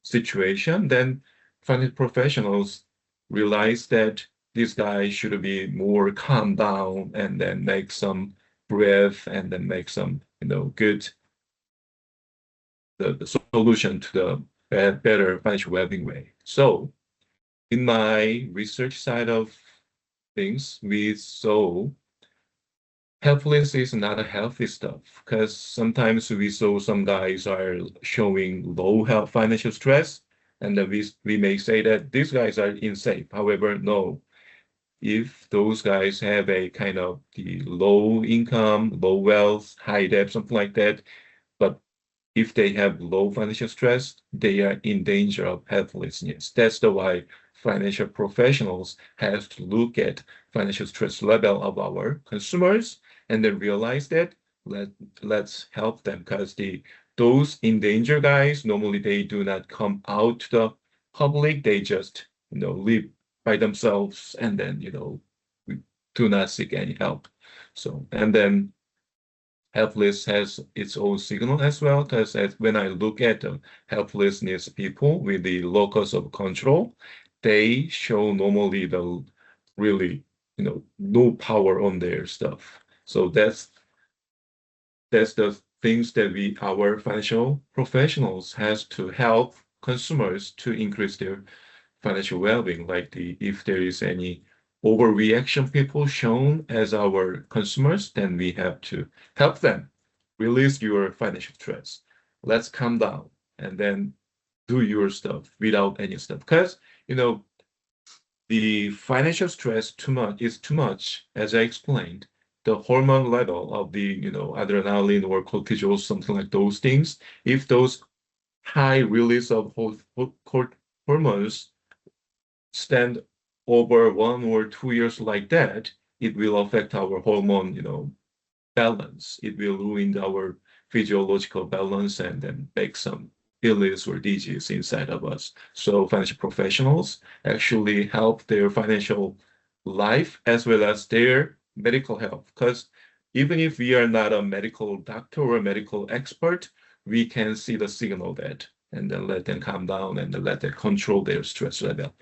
situation, then financial professionals realize that this guy should be more calm down and then make some breath and then make some, good the solution to the better financial well-being way. So in my research side of things, we saw helpless is not a healthy stuff, because sometimes we saw some guys are showing low health financial stress, and then we may say that these guys are insane. However, no, if those guys have a kind of the low income, low wealth, high debt, something like that, but if they have low financial stress, they are in danger of helplessness. That's the why financial professionals have to look at financial stress level of our consumers and then realize that let's help them, because those in danger guys, normally they do not come out to the public. They just, live by themselves and then, do not seek any help. So, and then helpless has its own signal as well, because when I look at the helplessness people with the locus of control, they show normally the really, no power on their stuff. So that's the things that our financial professionals has to help consumers to increase their financial well-being. Like if there is any overreaction people shown as our consumers, then we have to help them release your financial stress. Let's calm down and then do your stuff without any stuff. Because, the financial stress is too much, as I explained. The hormone level of the, adrenaline or cortisol, something like those things, if those high release of hormones stand over 1 or 2 years like that, it will affect our hormone, balance. It will ruin our physiological balance and then make some illness or disease inside of us. So financial professionals actually help their financial life as well as their medical health. Because even if we are not a medical doctor or a medical expert, we can see the signal that and then let them calm down and then let them control their stress level.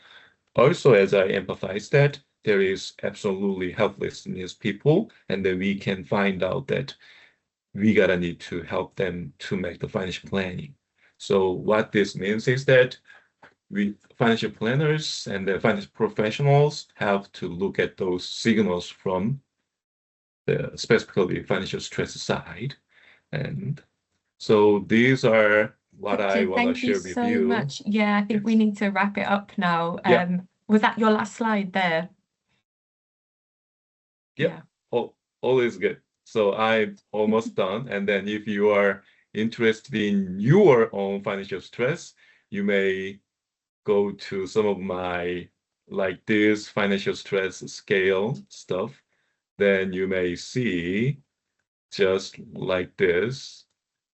Also, as I empathize that, there is absolutely helplessness people, and then we can find out that we gotta need to help them to make the financial planning. So what this means is that we financial planners and the financial professionals have to look at those signals from the specifically financial stress side. And so these are what I want to share with you. Thank you so much. Yeah, I think we need to wrap it up now. Was that your last slide there? Yeah. All is good. So I'm almost done. And then if you are interested in your own financial stress, you may go to some of my like this financial stress scale stuff. Then you may see just like this.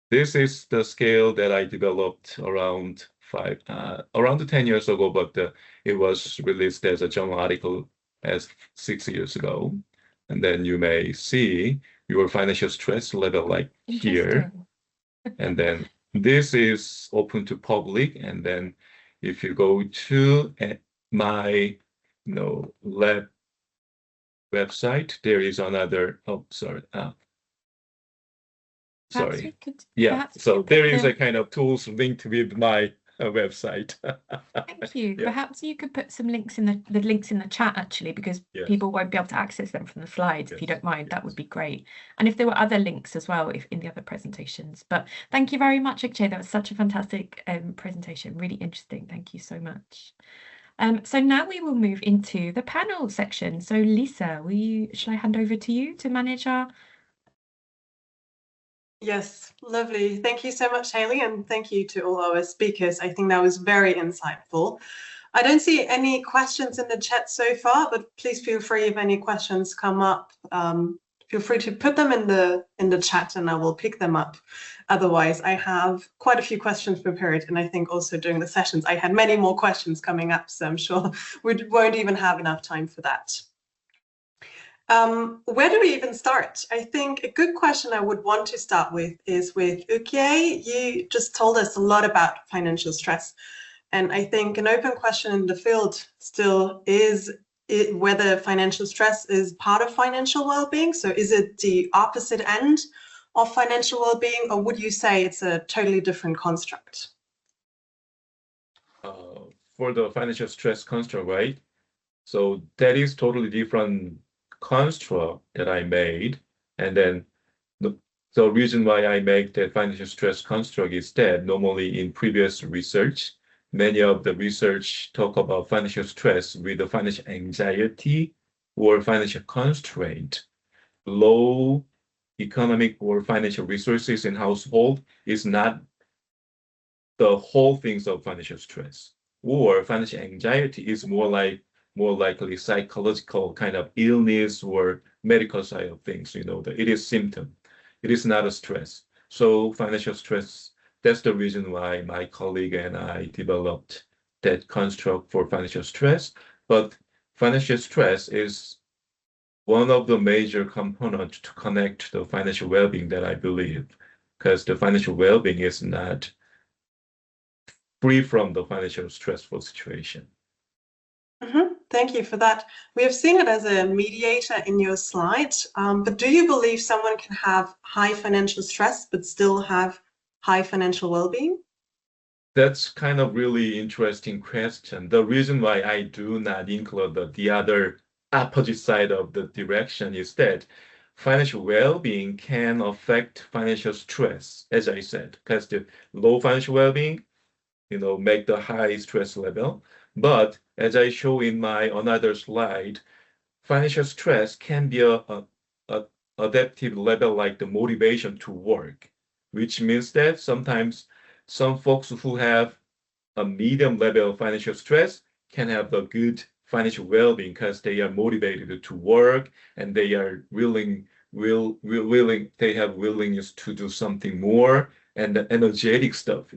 This is the scale that I developed around 10 years ago, but it was released as a journal article as 6 years ago. And then you may see your financial stress level like here. And then this is open to public. And then if you go to my lab website, there is another, oh, sorry. Sorry. Yeah, so there is a kind of tools linked with my website. Thank you. Yeah. Perhaps you could put some links in the links in the chat, actually, because Yes. people won't be able to access them from the slides. If you Yes. don't mind, that would be great. And if there were other links as well, if in the other presentations. But thank you very much, Ikche. That was such a fantastic presentation. Really interesting. Thank you so much. So now we will move into the panel section. So Lisa, should I hand over to you to manage our... Yes, lovely. Thank you so much, Haley, and thank you to all our speakers. I think that was very insightful. I don't see any questions in the chat so far, but please feel free if any questions come up. Feel free to put them in the chat and I will pick them up. Otherwise, I have quite a few questions prepared, and I think also during the sessions I had many more questions coming up, so I'm sure we won't even have enough time for that. Where do we even start? I think a good question I would want to start with is with Ukye. You just told us a lot about financial stress. And I think an open question in the field still is whether financial stress is part of financial well-being. So is it the opposite end of financial well-being, or would you say it's a totally different construct? For the financial stress construct, right? So that is totally different construct that I made. And then the reason why I make that financial stress construct is that normally in previous research, many of the research talk about financial stress with the financial anxiety or financial constraint. Low economic or financial resources in household is not the whole things of financial stress. Or financial anxiety is more likely psychological kind of illness or medical side of things. It is symptom. It is not a stress. So financial stress, that's the reason why my colleague and I developed that construct for financial stress. But financial stress is one of the major components to connect the financial well-being that I believe, because the financial well-being is not free from the financial stressful situation. Thank you for that. We have seen it as a mediator in your slide, but do you believe someone can have high financial stress but still have high financial well-being? That's kind of really interesting question. The reason why I do not include the other opposite side of the direction is that financial well-being can affect financial stress, as I said, because the low financial well-being, make the high stress level. But as I show in my another slide, financial stress can be a adaptive level like the motivation to work, which means that sometimes some folks who have a medium level of financial stress can have a good financial well-being because they are motivated to work and they are they have willingness to do something more and the energetic stuff,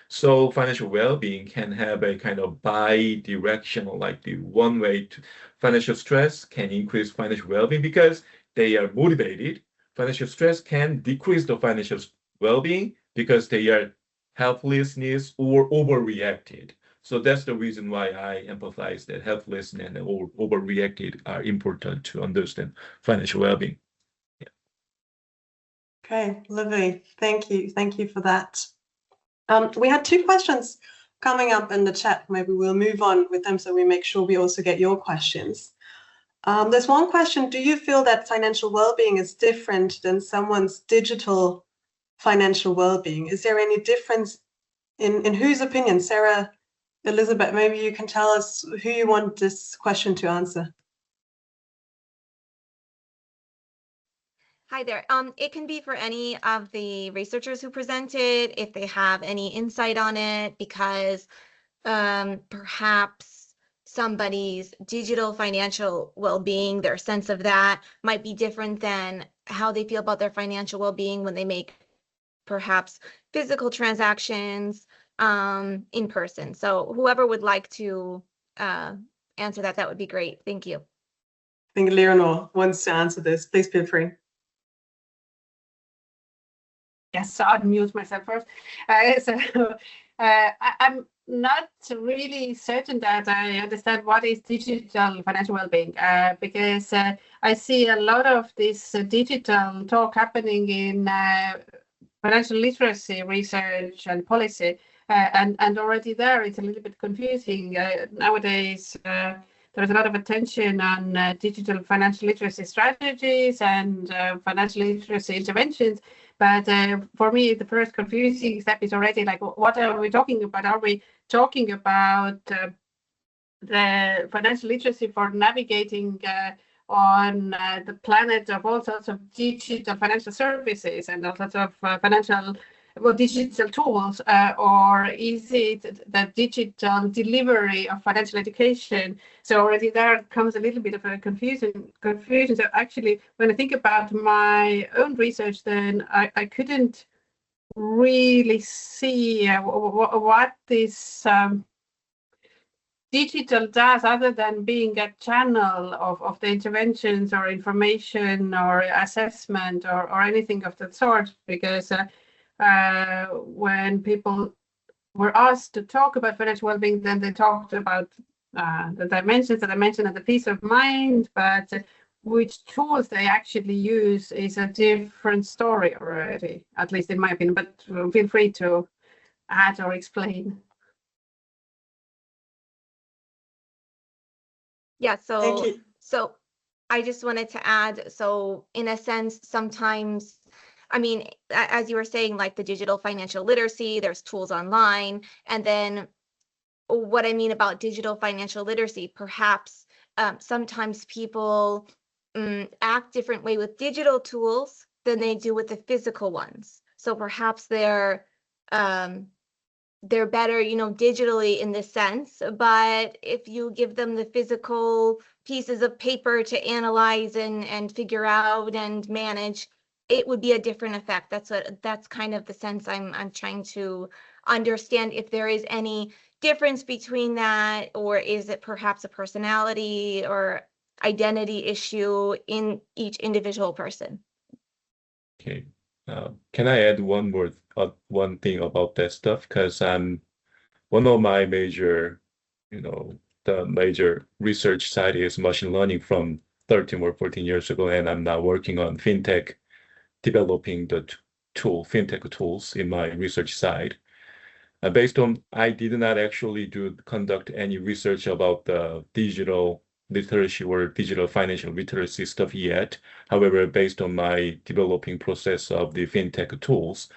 So financial well-being can have a kind of bi-directional, like the one way to financial stress can increase financial well-being because they are motivated. Financial stress can decrease the financial well-being because they are helplessness or overreacted. So that's the reason why I emphasize that helplessness and overreacted are important to understand financial well-being. Okay, lovely. Thank you. Thank you for that. We had two questions coming up in the chat. Maybe we'll move on with them so we make sure we also get your questions. There's one question. Do you feel that financial well-being is different than someone's digital financial well-being? Is there any difference in whose opinion? Sarah, Elizabeth, maybe you can tell us who you want this question to answer. Hi there. It can be for any of the researchers who presented, if they have any insight on it, because perhaps somebody's digital financial well-being, their sense of that might be different than how they feel about their financial well-being when they make perhaps physical transactions in person. So whoever would like to answer that would be great. Thank you. I think Leonor wants to answer this. Please feel free. Yes, unmute myself first. I'm not really certain that I understand what is digital financial well-being, because I see a lot of this digital talk happening in financial literacy research and policy, and already there it's a little bit confusing. Nowadays, there's a lot of attention on digital financial literacy strategies and financial literacy interventions. But for me, the first confusing step is already like, what are we talking about? Are we talking about the financial literacy for navigating on the planet of all sorts of digital financial services and all sorts of digital tools, or is it the digital delivery of financial education? So already there comes a little bit of a confusion. So actually, when I think about my own research, then I couldn't really see what this digital does, other than being a channel of the interventions or information or assessment or anything of that sort, because when people were asked to talk about financial well-being, then they talked about the dimensions that I mentioned and the peace of mind, but which tools they actually use is a different story already, at least in my opinion, but feel free to add or explain. Yeah, Thank you. so I just wanted to add, so in a sense, sometimes, I mean, as you were saying, like the digital financial literacy, there's tools online. And then what I mean about digital financial literacy, perhaps sometimes people act different way with digital tools than they do with the physical ones. So perhaps they're better, digitally in this sense, but if you give them the physical pieces of paper to analyze and figure out and manage, it would be a different effect. That's kind of the sense I'm trying to understand, if there is any difference between that, or is it perhaps a personality or identity issue in each individual person. Okay. Can I add one thing about that stuff? Because one of my major, the major research side is machine learning from 13 or 14 years ago, and I'm now working on fintech, developing the fintech tools in my research side. Based on, I did not actually conduct any research about the digital literacy or digital financial literacy stuff yet. However, based on my developing process of the fintech tools,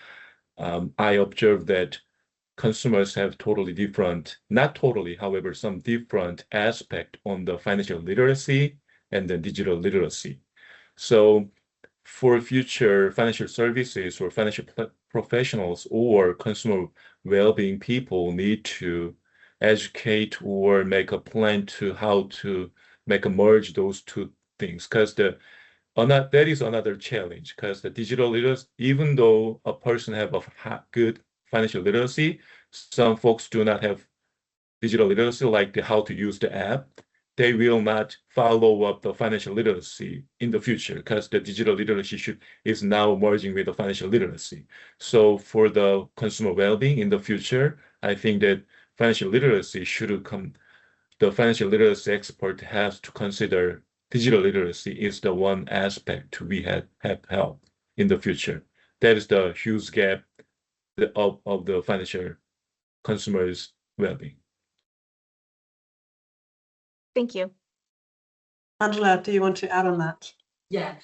I observed that consumers have totally different, not totally, however, some different aspect on the financial literacy and the digital literacy. So for future financial services or financial professionals or consumer well-being people need to educate or make a plan to how to merge those two things, because that is another challenge, because the digital literacy, even though a person have a good financial literacy, some folks do not have digital literacy, like how to use the app. They will not follow up the financial literacy in the future, because the digital literacy is now merging with the financial literacy. So for the consumer well-being in the future, I think that financial literacy the financial literacy expert has to consider digital literacy is the one aspect we have help in the future. That is the huge gap of the financial consumers' well-being. Thank you. Angela, do you want to add on that? Yeah,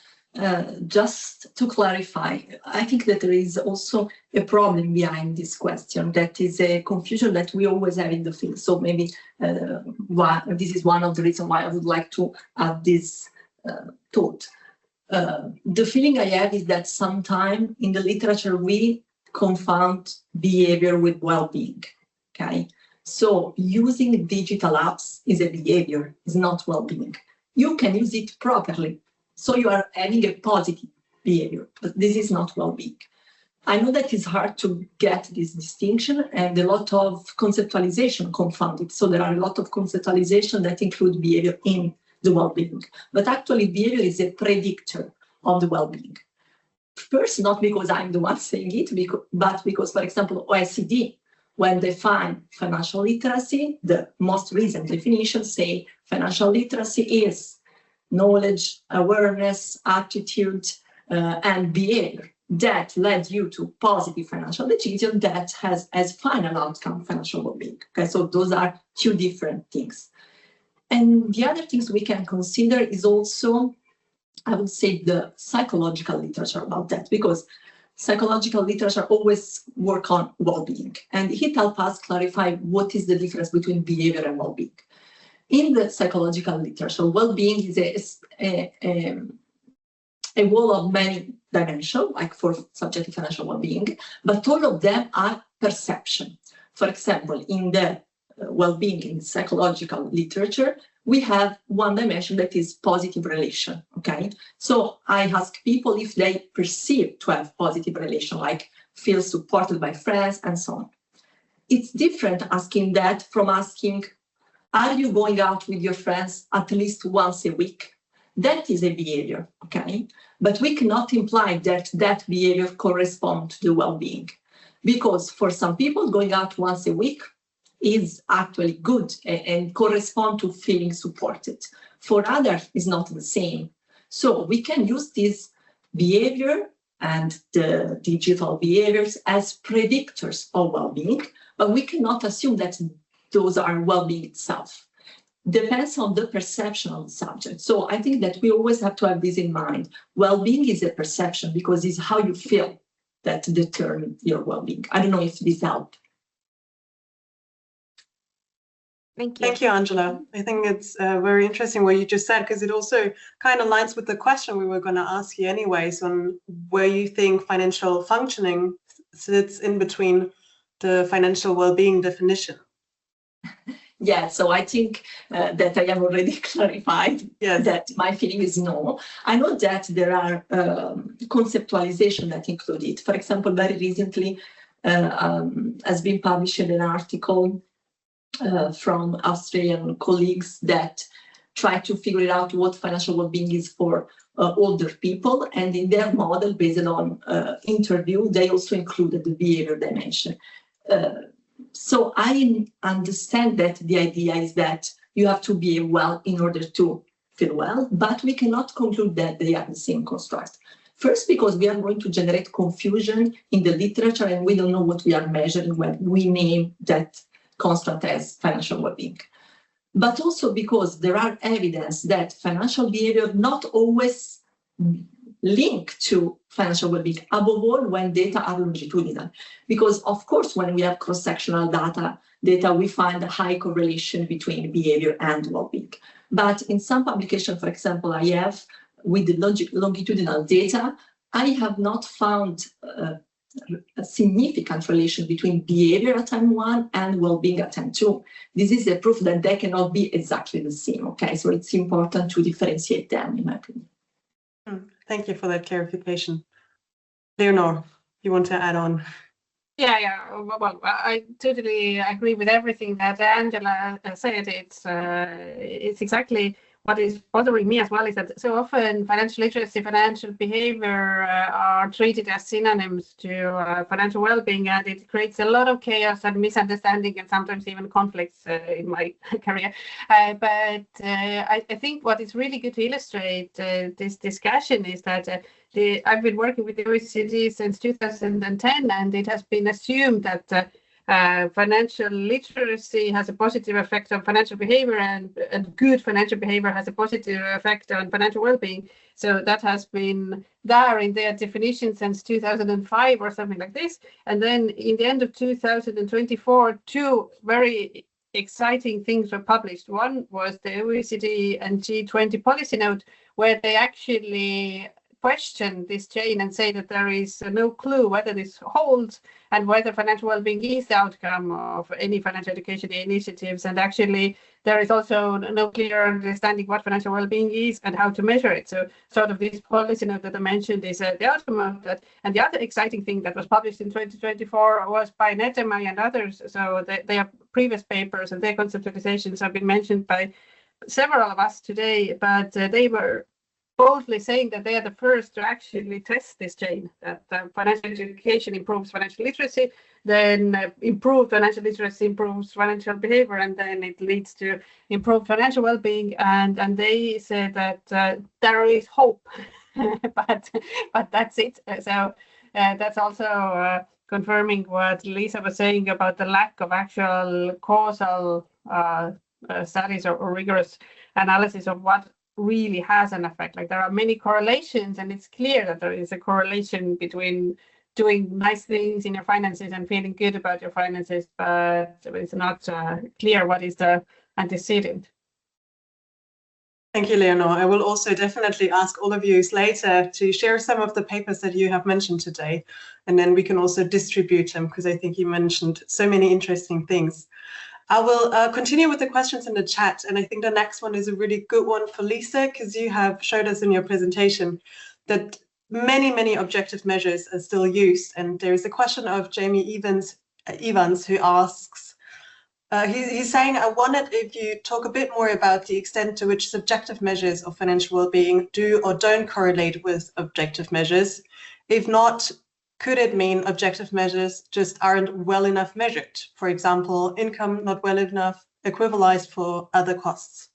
just to clarify, I think that there is also a problem behind this question, that is a confusion that we always have in the field. So maybe this is one of the reasons why I would like to add this thought. The feeling I have is that sometimes in the literature we confound behavior with well-being, okay? So using digital apps is a behavior, is not well-being. You can use it properly, so you are having a positive behavior, but this is not well-being. I know that it's hard to get this distinction, and a lot of conceptualization confound it. So there are a lot of conceptualization that include behavior in the well-being, but actually behavior is a predictor of the well-being. First, not because I'm the one saying it, but because, for example, OECD, when they define financial literacy, the most recent definition say financial literacy is knowledge, awareness, attitude, and behavior that led you to positive financial decision that has as final outcome financial well-being. Okay, so those are two different things. And the other things we can consider is also, I would say, the psychological literature about that, because psychological literature always work on well-being, and it helps us clarify what is the difference between behavior and well-being. In the psychological literature, well-being is a wall of many dimensions, like for subjective financial well-being, but all of them are perception. For example, in the well-being in psychological literature, we have one dimension that is positive relation, okay? So I ask people if they perceive to have positive relation, like feel supported by friends and so on. It's different asking that from asking, are you going out with your friends at least once a week? That is a behavior, okay? But we cannot imply that that behavior corresponds to the well-being, because for some people, going out once a week is actually good and correspond to feeling supported. For others, it's not the same. So we can use this behavior and the digital behaviors as predictors of well-being, but we cannot assume that those are well-being itself. Depends on the perception of the subject. So I think that we always have to have this in mind. Well-being is a perception because it's how you feel that determines your well-being. I don't know if this helped. Thank you. Thank you, Angela. I think it's very interesting what you just said, because it also kind of aligns with the question we were going to ask you anyways on where you think financial functioning sits in between the financial well-being definition. Yeah, so I think that I have already clarified that my feeling is no. I know that there are conceptualization that include it. For example, very recently has been published an article from Australian colleagues that try to figure out what financial well-being is for older people. And in their model, based on interview, they also included the behavior dimension. So I understand that the idea is that you have to behave well in order to feel well, but we cannot conclude that they are the same construct. First, because we are going to generate confusion in the literature and we don't know what we are measuring when we name that construct as financial well-being. But also because there are evidence that financial behavior not always link to financial well-being, above all when data are longitudinal. Because of course, when we have cross-sectional data, we find a high correlation between behavior and well-being. But in some publication, for example, I have with the longitudinal data, I have not found a significant relation between behavior at time 1 and well-being at time 2. This is a proof that they cannot be exactly the same, okay? So it's important to differentiate them, in my opinion. Thank you for that clarification. Leonor, you want to add on? Yeah. Well, I totally agree with everything that Angela said. It's exactly what is bothering me as well, is that so often financial literacy, financial behavior are treated as synonyms to financial well-being, and it creates a lot of chaos and misunderstanding and sometimes even conflicts in my career. But I think what is really good to illustrate this discussion is that I've been working with the OECD since 2010, and it has been assumed that financial literacy has a positive effect on financial behavior, and good financial behavior has a positive effect on financial well-being. So that has been there in their definition since 2005 or something like this. And then in the end of 2024, two very exciting things were published. One was the OECD and G20 policy note, where they actually question this chain and say that there is no clue whether this holds and whether financial well-being is the outcome of any financial education initiatives. And actually, there is also no clear understanding what financial well-being is and how to measure it. So sort of this policy note that I mentioned is the outcome of that. And the other exciting thing that was published in 2024 was by Netemay and others. So their previous papers and their conceptualizations have been mentioned by several of us today, but they were boldly saying that they are the first to actually test this chain, that financial education improves financial literacy, then improved financial literacy improves financial behavior, and then it leads to improved financial well-being. And they said that there is hope, but that's it. So that's also confirming what Lisa was saying about the lack of actual causal studies or rigorous analysis of what really has an effect. Like there are many correlations, and it's clear that there is a correlation between doing nice things in your finances and feeling good about your finances, but it's not clear what is the antecedent. Thank you, Leonor. I will also definitely ask all of you later to share some of the papers that you have mentioned today, and then we can also distribute them, because I think you mentioned so many interesting things. I will continue with the questions in the chat, and I think the next one is a really good one for Lisa, because you have showed us in your presentation that many objective measures are still used. And there is a question of Jamie Evans who asks, he's saying, I wondered if you talk a bit more about the extent to which subjective measures of financial well-being do or don't correlate with objective measures. If not, could it mean objective measures just aren't well enough measured? For example, income not well enough equivalized for other costs.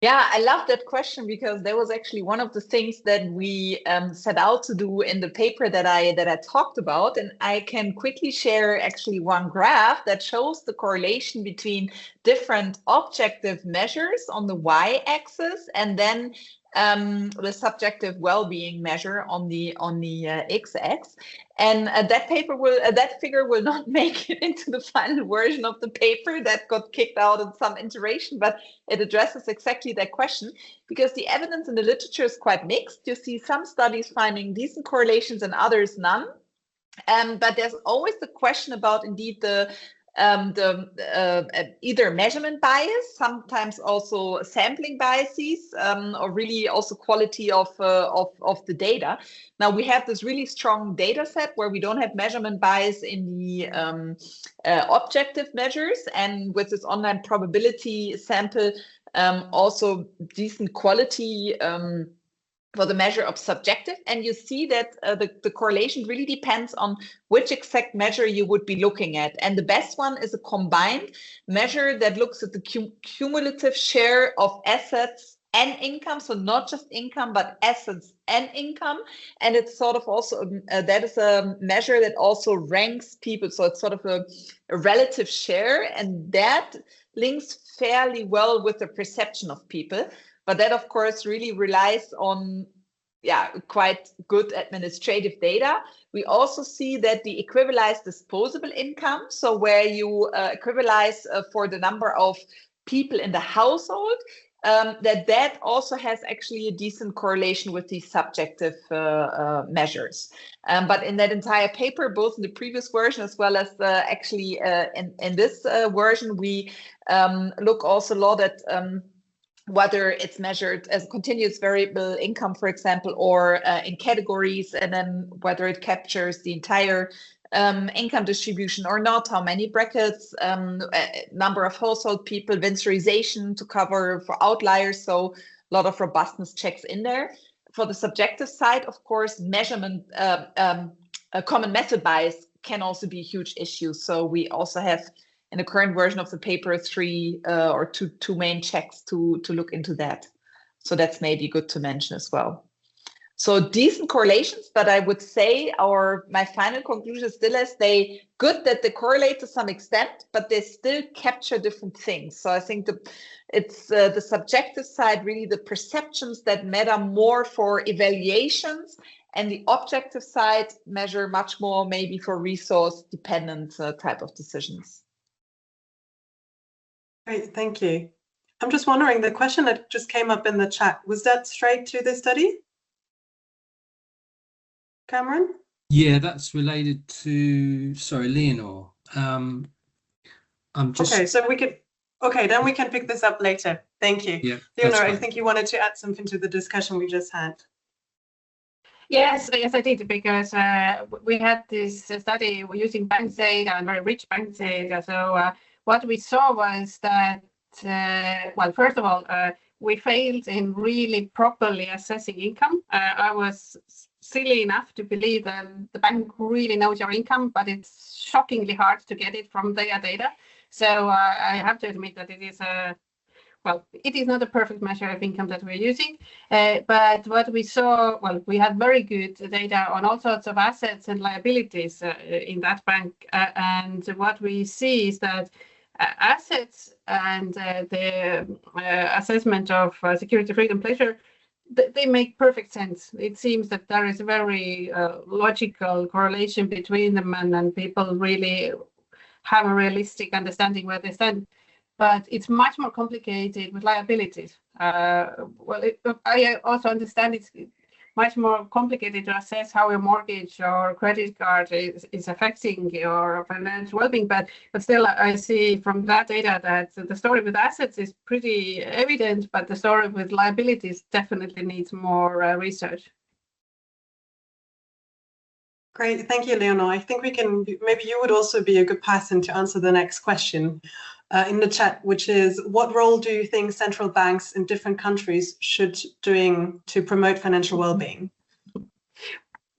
Yeah, I love that question, because that was actually one of the things that we set out to do in the paper that I talked about. And I can quickly share actually one graph that shows the correlation between different objective measures on the y-axis and then the subjective well-being measure on the x-axis. And that figure will not make it into the final version of the paper. That got kicked out in some iteration, but it addresses exactly that question, because the evidence in the literature is quite mixed. You see some studies finding decent correlations and others none. But there's always the question about indeed the either measurement bias, sometimes also sampling biases, or really also quality of the data. Now we have this really strong data set where we don't have measurement bias in the objective measures, and with this online probability sample, also decent quality for the measure of subjective. And you see that the correlation really depends on which exact measure you would be looking at. And the best one is a combined measure that looks at the cumulative share of assets and income. So not just income, but assets and income. And it's sort of also, that is a measure that also ranks people. So it's sort of a relative share, and that links fairly well with the perception of people. But that, of course, really relies on quite good administrative data. We also see that the equivalized disposable income, so where you equivalize for the number of people in the household, that also has actually a decent correlation with these subjective measures. But in that entire paper, both in the previous version as well as actually in this version, we look also a lot at whether it's measured as continuous variable income, for example, or in categories, and then whether it captures the entire income distribution or not, how many brackets, number of household people, vincerization to cover for outliers. So a lot of robustness checks in there. For the subjective side, of course, measurement, a common method bias can also be a huge issue. So we also have, in the current version of the paper, two main checks to look into that. So that's maybe good to mention as well. So decent correlations, but I would say my final conclusion is still good that they correlate to some extent, but they still capture different things. So I think it's the subjective side, really the perceptions that matter more for evaluations, and the objective side measure much more maybe for resource dependent type of decisions. Great, thank you. I'm just wondering, the question that just came up in the chat, was that straight to the study? Cameron? Yeah, that's related to, sorry, Leonor. I'm just... Okay, so then we can pick this up later. Thank you. Yeah, Leonor, I think you wanted to add something to the discussion we just had. Yes, I did, because we had this study using bank data and very rich bank data. So what we saw was that, well, first of all, we failed in really properly assessing income. I was silly enough to believe that the bank really knows your income, but it's shockingly hard to get it from their data. So I have to admit that it is it is not a perfect measure of income that we're using, but what we saw, we had very good data on all sorts of assets and liabilities in that bank, and what we see is that assets and the assessment of security, freedom, pleasure, they make perfect sense. It seems that there is a very logical correlation between them, and people really have a realistic understanding where they stand. But it's much more complicated with liabilities. I also understand it's much more complicated to assess how a mortgage or credit card is affecting your financial well-being. But still, I see from that data that the story with assets is pretty evident, but the story with liabilities definitely needs more research. Great, thank you, Leonor. I think we can, maybe you would also be a good person to answer the next question in the chat, which is, what role do you think central banks in different countries should doing to promote financial well-being?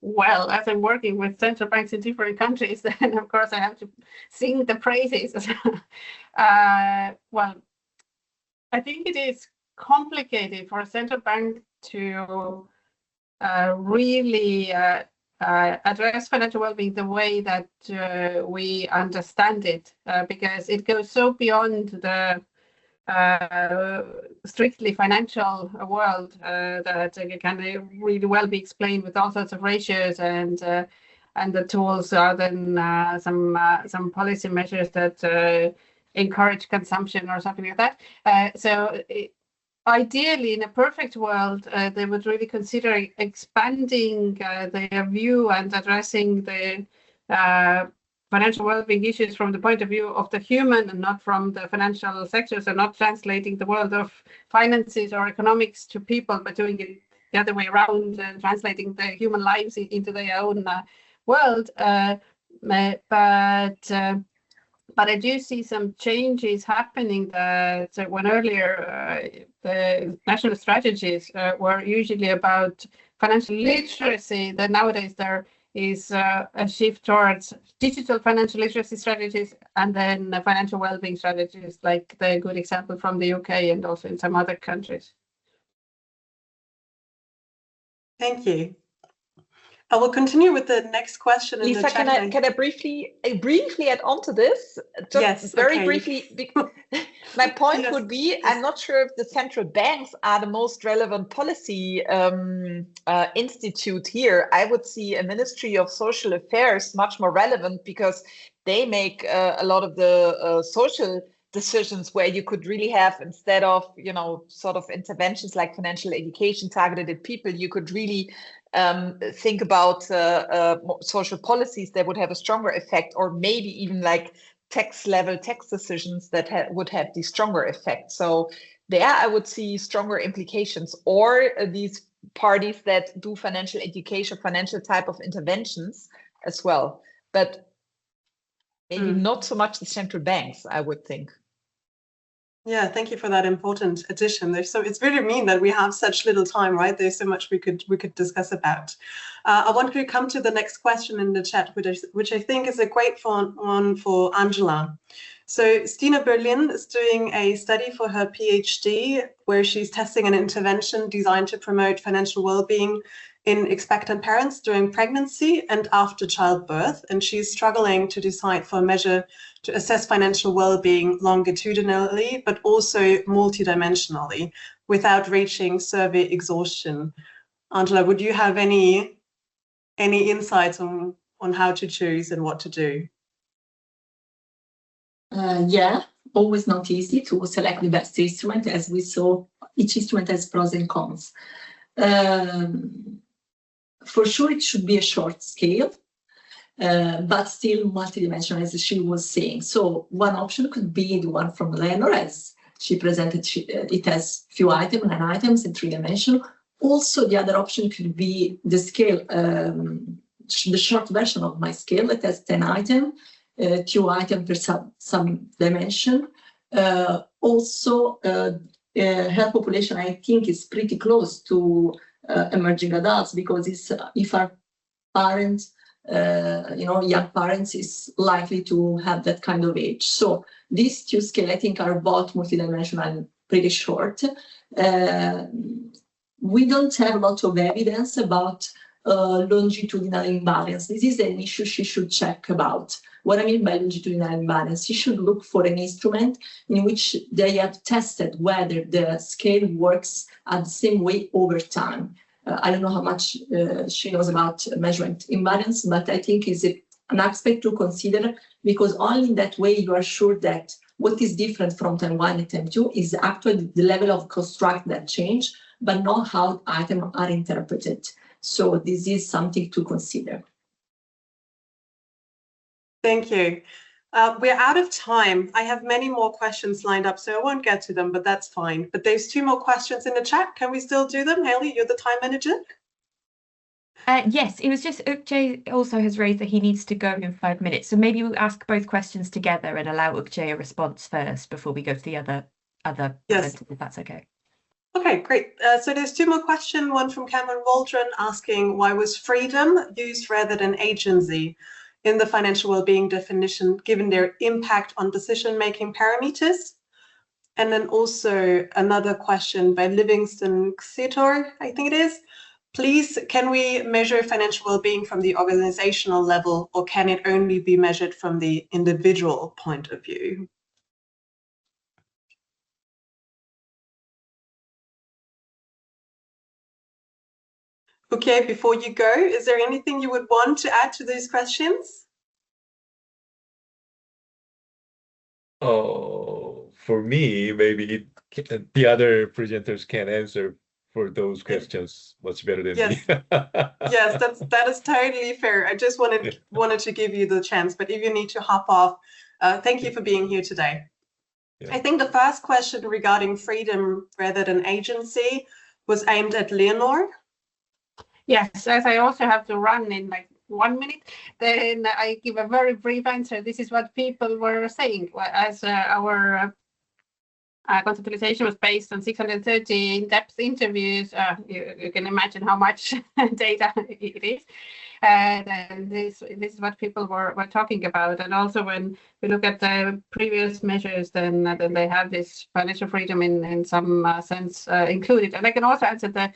Well, as I'm working with central banks in different countries, then of course I have to sing the praises. Well, I think it is complicated for a central bank to really address financial well-being the way that we understand it, because it goes so beyond the strictly financial world that it can really well be explained with all sorts of ratios, and the tools are then some policy measures that encourage consumption or something like that. Ideally, in a perfect world, they would really consider expanding their view and addressing the financial well-being issues from the point of view of the human and not from the financial sector, so not translating the world of finances or economics to people, but doing it the other way around and translating the human lives into their own world. But I do see some changes happening that when earlier the national strategies were usually about financial literacy, that nowadays there is a shift towards digital financial literacy strategies and then financial well-being strategies, like the good example from the UK and also in some other countries. Thank you. I will continue with the next question. Lisa, can I briefly add on to this? Just yes, very okay. briefly. My point would be, I'm not sure if the central banks are the most relevant policy institute here. I would see a Ministry of Social Affairs much more relevant, because they make a lot of the social decisions, where you could really have, instead of, sort of interventions like financial education targeted at people, you could really think about social policies that would have a stronger effect, or maybe even like tax decisions that would have the stronger effect. So there I would see stronger implications, or these parties that do financial education, financial type of interventions as well. But maybe not so much the central banks, I would think. Yeah, thank you for that important addition. It's really mean that we have such little time, right? There's so much we could discuss about. I want to come to the next question in the chat, which I think is a great one for Angela. So Stina Berlin is doing a study for her PhD, where she's testing an intervention designed to promote financial well-being in expectant parents during pregnancy and after childbirth, and she's struggling to decide for a measure to assess financial well-being longitudinally, but also multidimensionally, without reaching survey exhaustion. Angela, would you have any insights on how to choose and what to do? Yeah, always not easy to select the best instrument. As we saw, each instrument has pros and cons. For sure, it should be a short scale, but still multidimensional, as she was saying. So one option could be the one from Leonor, as she presented. It has few items, 9 items, and 3-dimensional. Also, the other option could be the scale, the short version of my scale that has 10 items, 2 items per some dimension. Also, health population, I think, is pretty close to emerging adults, because it's, if our parents, young parents, is likely to have that kind of age. So these two scales, I think, are both multidimensional and pretty short. We don't have a lot of evidence about longitudinal imbalance. This is an issue she should check about. What I mean by longitudinal imbalance, she should look for an instrument in which they have tested whether the scale works at the same way over time. I don't know how much she knows about measurement imbalance, but I think is an aspect to consider, because only in that way you are sure that what is different from time 1 and time 2 is actually the level of construct that change, but not how items are interpreted. So this is something to consider. Thank you. We're out of time. I have many more questions lined up, so I won't get to them, but that's fine. But there's 2 more questions in the chat. Can we still do them? Haley, you're the time manager. Yes, it was just Ukje also has raised that he needs to go in 5 minutes. So maybe we'll ask both questions together and allow Ukje a response first before we go to the other Yes. presenters, if that's okay. Okay, great. So there's 2 more questions. One from Cameron Waldron asking, why was freedom used rather than agency in the financial well-being definition, given their impact on decision-making parameters? And then also another question by Livingston Xitor, I think it is. Please, can we measure financial well-being from the organizational level, or can it only be measured from the individual point of view? Okay, before you go, is there anything you would want to add to these questions? Oh, for me, maybe the other presenters can answer for those questions much better than me. Yes, that is totally fair. I just wanted to give you the chance, but if you need to hop off, thank you for being here today. Yeah. I think the first question regarding freedom rather than agency was aimed at Leonor. Yes, as I also have to run in like 1 minute, then I give a very brief answer. This is what people were saying as our conceptualization was based on 630 in-depth interviews. You can imagine how much data it is. And this is what people were talking about. And also when we look at the previous measures, then they have this financial freedom in some sense included. And I can also answer the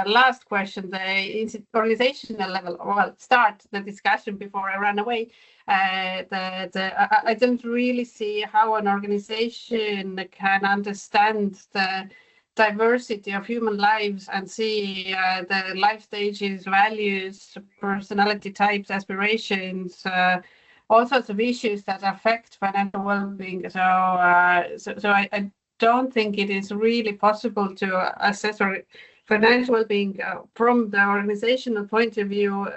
last question, the organizational level. Well, start the discussion before I run away. I don't really see how an organization can understand the diversity of human lives and see the life stages, values, personality types, aspirations, all sorts of issues that affect financial well-being. So I don't think it is really possible to assess financial well-being from the organizational point of view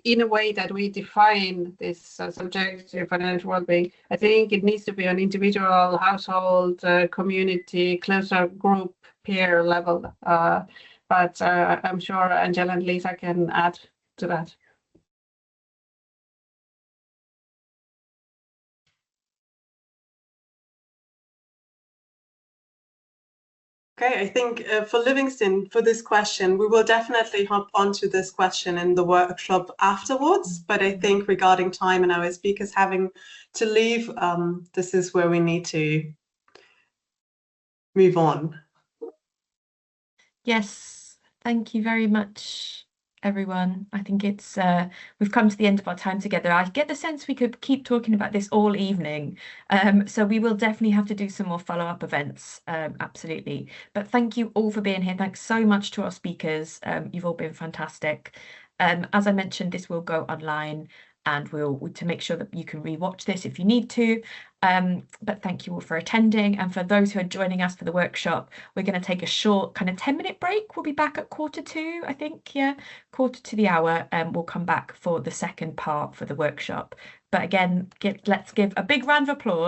in a way that we define this subjective financial well-being. I think it needs to be on individual, household, community, closer group, peer level. But I'm sure Angela and Lisa can add to that. Okay, I think for Livingston, for this question, we will definitely hop onto this question in the workshop afterwards. But I think regarding time and our speakers having to leave, this is where we need to move on. Yes, thank you very much, everyone. I think it's we've come to the end of our time together. I get the sense we could keep talking about this all evening. So we will definitely have to do some more follow-up events, absolutely. But thank you all for being here. Thanks so much to our speakers. You've all been fantastic. As I mentioned, this will go online, and we'll to make sure that you can rewatch this if you need to. But thank you all for attending, and for those who are joining us for the workshop, we're going to take a short kind of 10-minute break. We'll be back at 1:45, I think, yeah, 1:45, and we'll come back for the second part for the workshop. But again, let's give a big round of applause